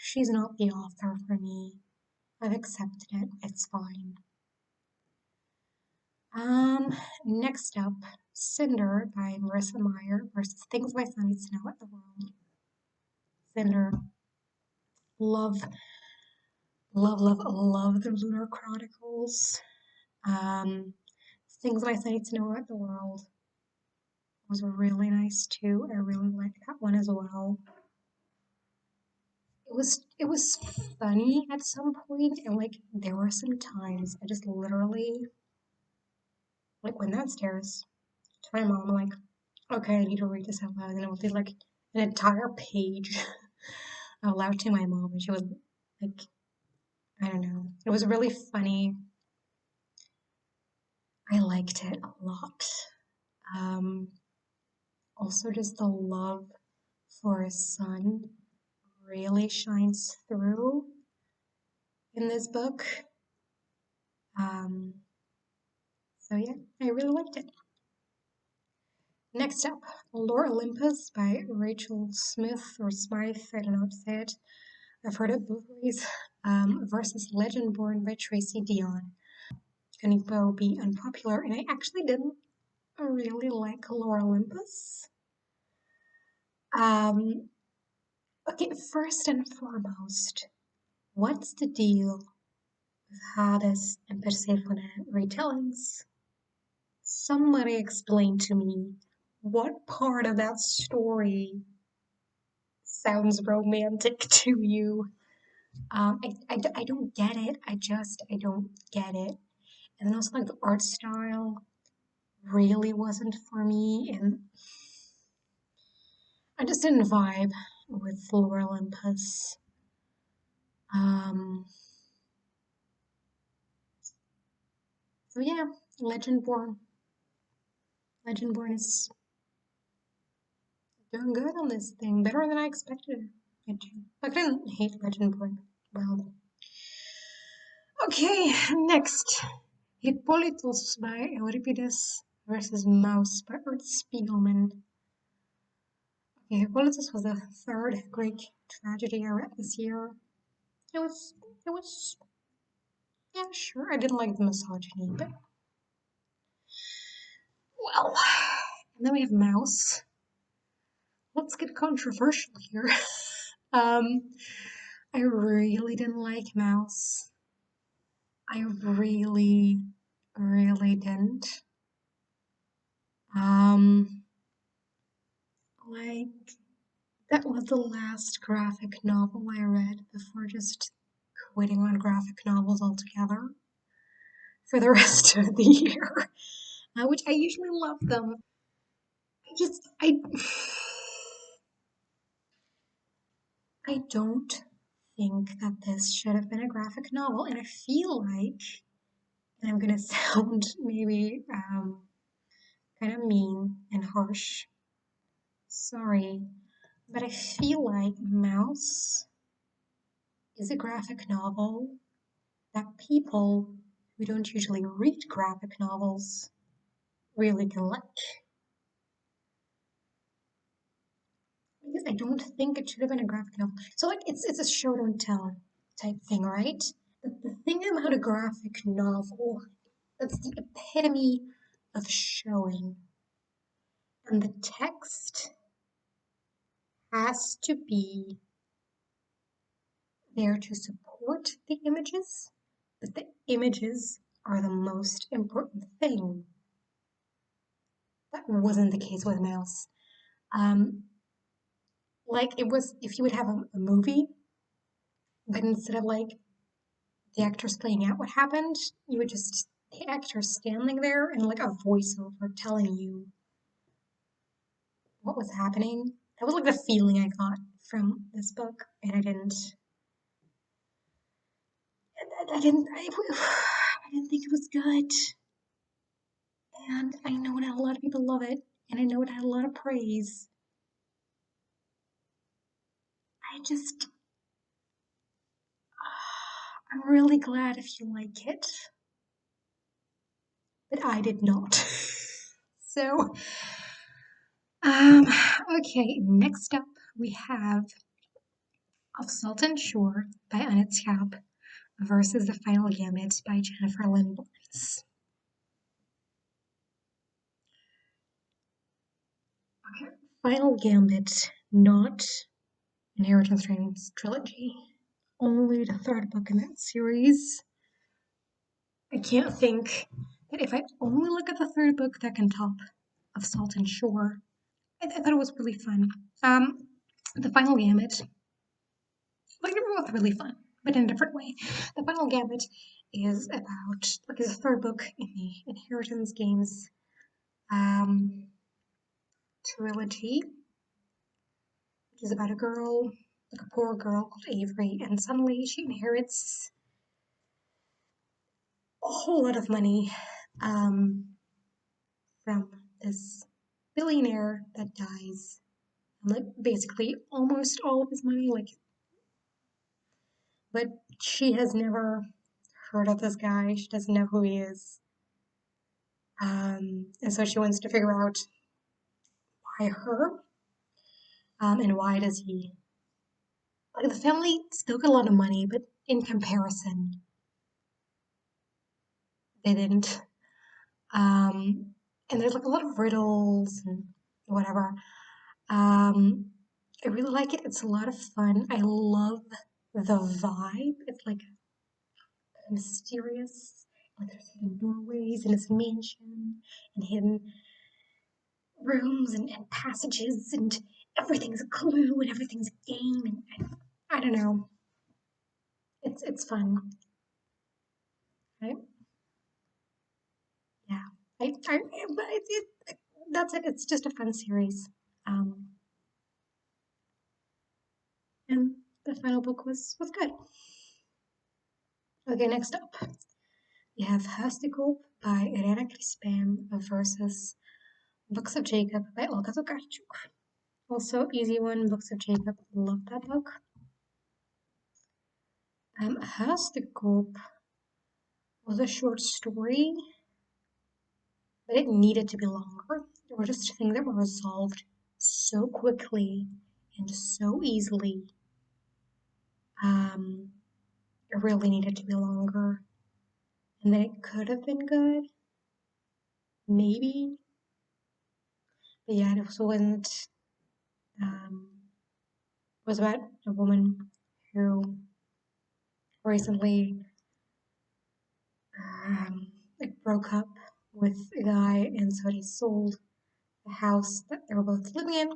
She's not the author for me. I've accepted it. It's fine. Next up, Cinder by Marissa Meyer versus Things My Son Needs to Know About the World. Cinder. Love, love the Lunar Chronicles. Things My Son Needs to Know About the World was really nice too. I really liked that one as well. It was funny at some point, and like there were some times I just literally like went downstairs to my mom like, okay, I need to read this out loud, and I would read like an entire page out loud to my mom, and she was like, I don't know. It was really funny. I liked it a lot. Um, Also, just the love for his son really shines through in this book. Um, so yeah, I really liked it. Next up, Lore Olympus by Rachel Smith or Smythe, I don't know how to say it. I've heard it both ways. Versus Legendborn by Tracy Dion. Gonna go be unpopular, and I actually didn't really like Lore Olympus. Okay, first and foremost, what's the deal with Hades and Persephone retellings? Somebody explain to me what part of that story sounds romantic to you. I don't get it. I don't get it. And then also like the art style really wasn't for me, and I just didn't vibe with Lore Olympus. Um, so yeah, Legendborn. Legendborn is doing good on this thing, better than I expected it to. I couldn't hate Legendborn. Well, okay, next. Hippolytus by Euripides versus Mouse by Art Spiegelman. Okay, Hippolytus was the third Greek tragedy I read this year. It was, yeah, sure. I didn't like the misogyny, but well. And then we have Mouse. Let's get controversial here. um, I really didn't like Mouse. I really, really didn't. Like, that was the last graphic novel I read before just quitting on graphic novels altogether for the rest of the year, which I usually love them. I don't think that this should have been a graphic novel, and I feel like, and I'm gonna sound maybe kind of mean and harsh, sorry, but I feel like Mouse is a graphic novel that people who don't usually read graphic novels really can like. Because I don't think it should have been a graphic novel. So like it's a show don't tell type thing, right? But the thing about a graphic novel, that's the epitome of showing. And the text has to be there to support the images, but the images are the most important thing. That wasn't the case with Mouse. Um, like it was if you would have a movie, but instead of like the actors playing out what happened, you would just the actors standing there and like a voiceover telling you what was happening. That was like the feeling I got from this book, and I didn't think it was good. And I know that a lot of people love it, and I know it had a lot of praise. I just, I'm really glad if you like it, but I did not. So, um, okay, next up we have Of Salt and Shore by Annette Schaap versus The Final Gambit by Jennifer Lynn Barnes. Okay, Final Gambit, not Inheritance Reigns trilogy. Only the third book in that series. I can't think that if I only look at the third book that can top Of Salt and Shore. I thought it was really fun. The Final Gambit, like they were both really fun, but in a different way. The Final Gambit is about like it's the third book in the Inheritance Games trilogy, which is about a girl like a poor girl called Avery, and suddenly she inherits a whole lot of money um, from this billionaire that dies. And, like basically almost all of his money, like, but she has never heard of this guy. She doesn't know who he is. And so she wants to figure out why her, and why does he, like the family still got a lot of money, but in comparison, they didn't. Um, and there's like a lot of riddles and whatever. Um, I really like it. It's a lot of fun. I love the vibe. It's like mysterious. Like there's hidden doorways in this mansion and hidden rooms and passages and everything's a clue and everything's a game and I don't know. It's fun. Right? Yeah. But that's it. It's just a fun series. Um, and the final book was good. Okay, next up we have Herstigold by Irena Crispin versus Books of Jacob by Olga Tokarczuk. Also, easy one, Books of Jacob. Love that book. Herstigold was a short story, but it needed to be longer. There were just things that were resolved so quickly and so easily. Um, it really needed to be longer. And then it could have been good, maybe. But yeah, it also wasn't. It was about a woman who recently like broke up with a guy, and so they sold the house that they were both living in.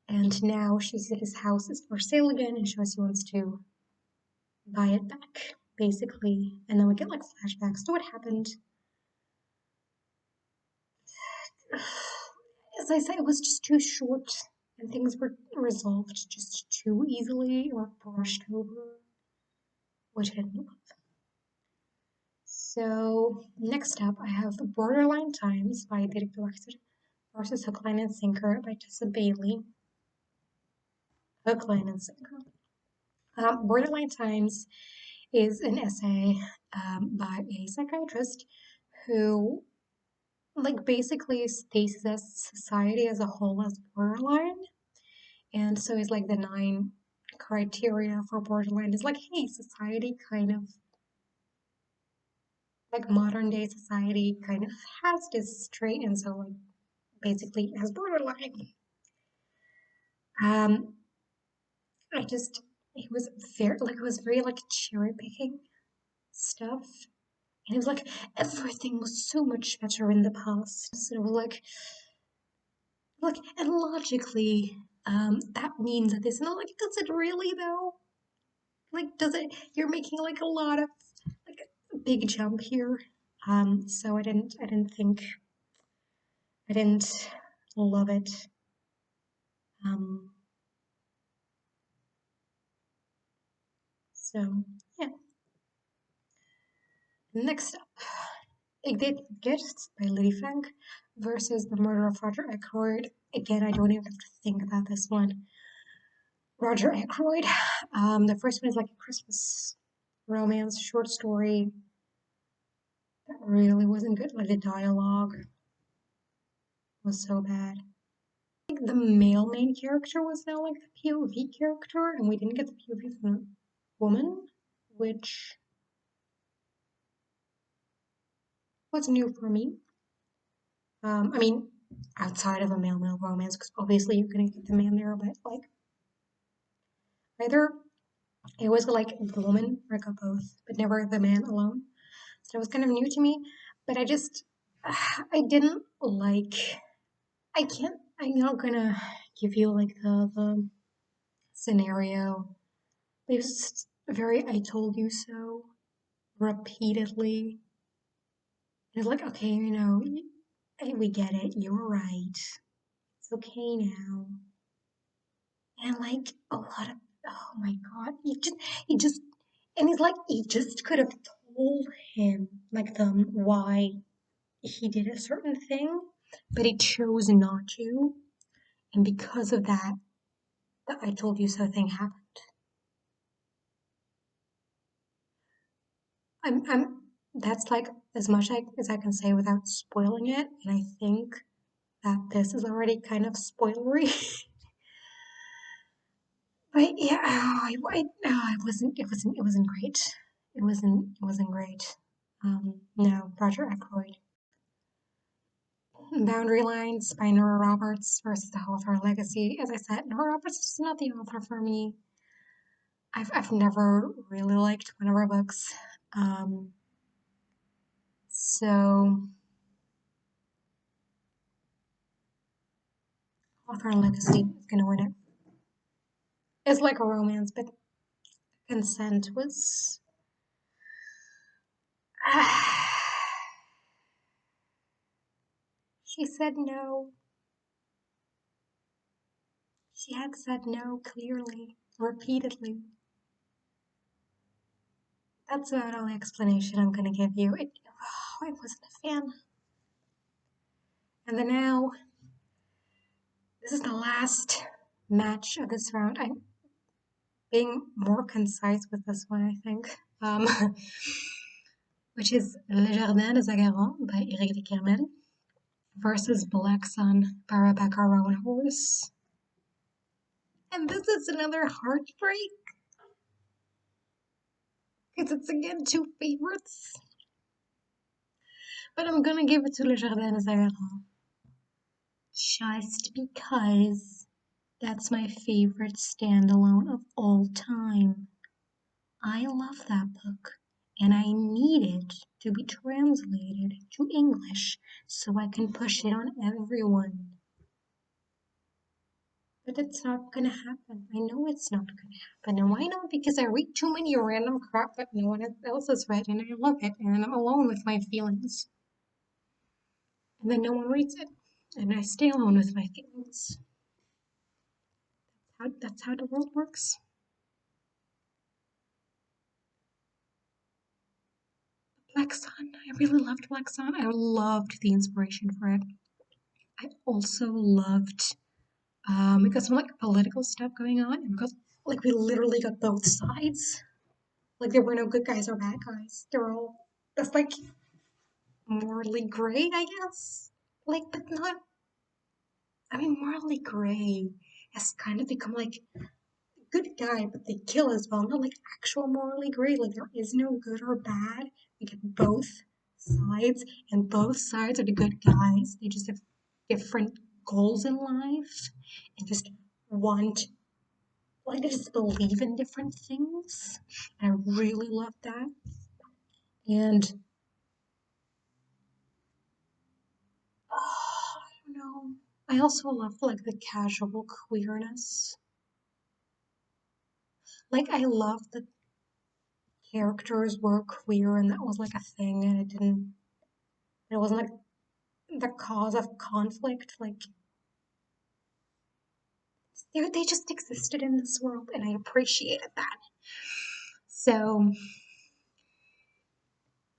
And now she sees that his house is for sale again, and she wants to buy it back, basically. And then we get like flashbacks to what happened. As I said, it was just too short, and things were resolved just too easily or brushed over, which I didn't love. So next up, I have Borderline Times by Dirk de Wachter versus Hook, Line, and Sinker by Tessa Bailey. Hook, Line, and Sinker. Borderline Times is an essay by a psychiatrist who, like, basically states that society as a whole is borderline. And so it's like the 9 criteria for borderline is like, hey, society kind of, like modern day society kind of has this trait, and so like basically has borderline. Um, I just, it was very like cherry picking stuff. And it was like everything was so much better in the past. So it was like, and logically, that means that this, and I'm like, does it really though? Like, does it? You're making like a lot of like a big jump here. So I didn't love it. Um, so yeah. Next up, Ik Deed Gifts by Lily Frank versus The Murder of Roger Ackroyd. Again, I don't even have to think about this one. Roger Ackroyd. The first one is like a Christmas romance short story that really wasn't good. Like the dialogue was so bad. I think the male main character was now like the POV character, and we didn't get the POV from the woman, which was new for me. I mean, outside of a male-male romance, because obviously you're gonna get the man there, but like either it was like the woman or got both, but never the man alone. So it was kind of new to me. But I just, I didn't like. I can't. I'm not gonna give you like the scenario. It was just very "I told you so" repeatedly. It's like, okay, we get it. You're right. It's okay now. And like a lot of oh my God, and he's like, he just could have told him, like, them, why he did a certain thing, but he chose not to. And because of that, the I told you so thing happened. That's like as much as I can say without spoiling it. And I think that this is already kind of spoilery. But yeah, it wasn't great. It wasn't great. No, Roger Ackroyd. Boundary Lines by Nora Roberts versus The Hawthorne Legacy. As I said, Nora Roberts is not the author for me. I've never really liked one of her books. Um, so Hawthorne Legacy is gonna win it. It's like a romance, but consent was. She said no. She had said no clearly, repeatedly. That's about all the explanation I'm gonna give you. I wasn't a fan. And then now, this is the last match of this round. I'm being more concise with this one, I think. Which is Le Jardin des Agarans by Eric de Kermel versus Black Sun by Rebecca Roanhorse. And this is another heartbreak because it's again two favorites. But I'm gonna give it to Le Jardin des Agarans just because that's my favorite standalone of all time. I love that book, and I need it to be translated to English so I can push it on everyone. But it's not gonna happen. I know it's not gonna happen. And why not? Because I read too many random crap that no one else has read, and I love it, and I'm alone with my feelings. And then no one reads it, and I stay alone with my feelings. That's how the world works. Black Sun. I really loved Black Sun. I loved the inspiration for it. I also loved because some like political stuff going on, and because like we literally got both sides. Like there were no good guys or bad guys. They're all that's like morally gray, I guess. Like, but not. I mean, morally gray has kind of become like good guy, but they kill as well. Not like actual morally gray. Like there is no good or bad. We get both sides, and both sides are the good guys. They just have different goals in life and just want like they just believe in different things. And I really love that. And I don't know. I also love like the casual queerness. Like I love that characters were queer and that was like a thing and it wasn't like the cause of conflict. Like they just existed in this world and I appreciated that. So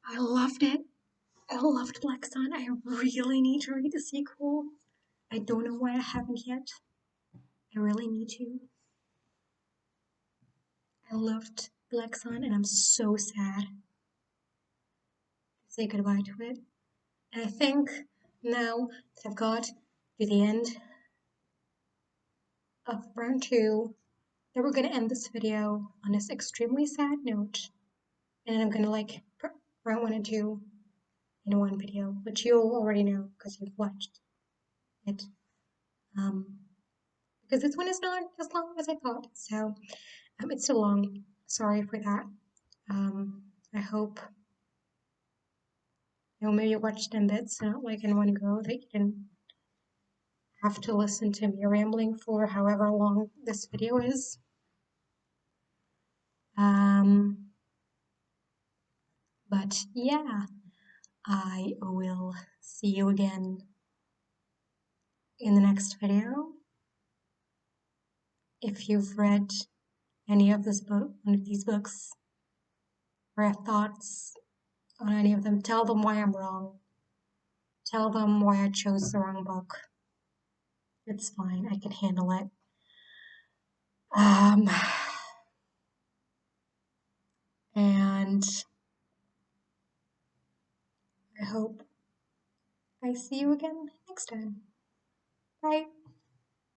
I loved it. I loved Black Sun. I really need to read the sequel. I don't know why I haven't yet. I really need to. I loved Black Sun and I'm so sad to say goodbye to it. And I think now that I've got to the end of round two, that we're going to end this video on this extremely sad note. And I'm going to like put round one and two in one video, which you'll already know because you've watched it. Because this one is not as long as I thought. So it's still long. Sorry for that. I hope maybe you watched them bits, not like in one go, that you didn't have to listen to me rambling for however long this video is. But yeah, I will see you again in the next video. If you've read any of one of these books, or have thoughts on any of them, tell them why I'm wrong. Tell them why I chose the wrong book. It's fine. I can handle it. Um, and I hope I see you again next time. Bye.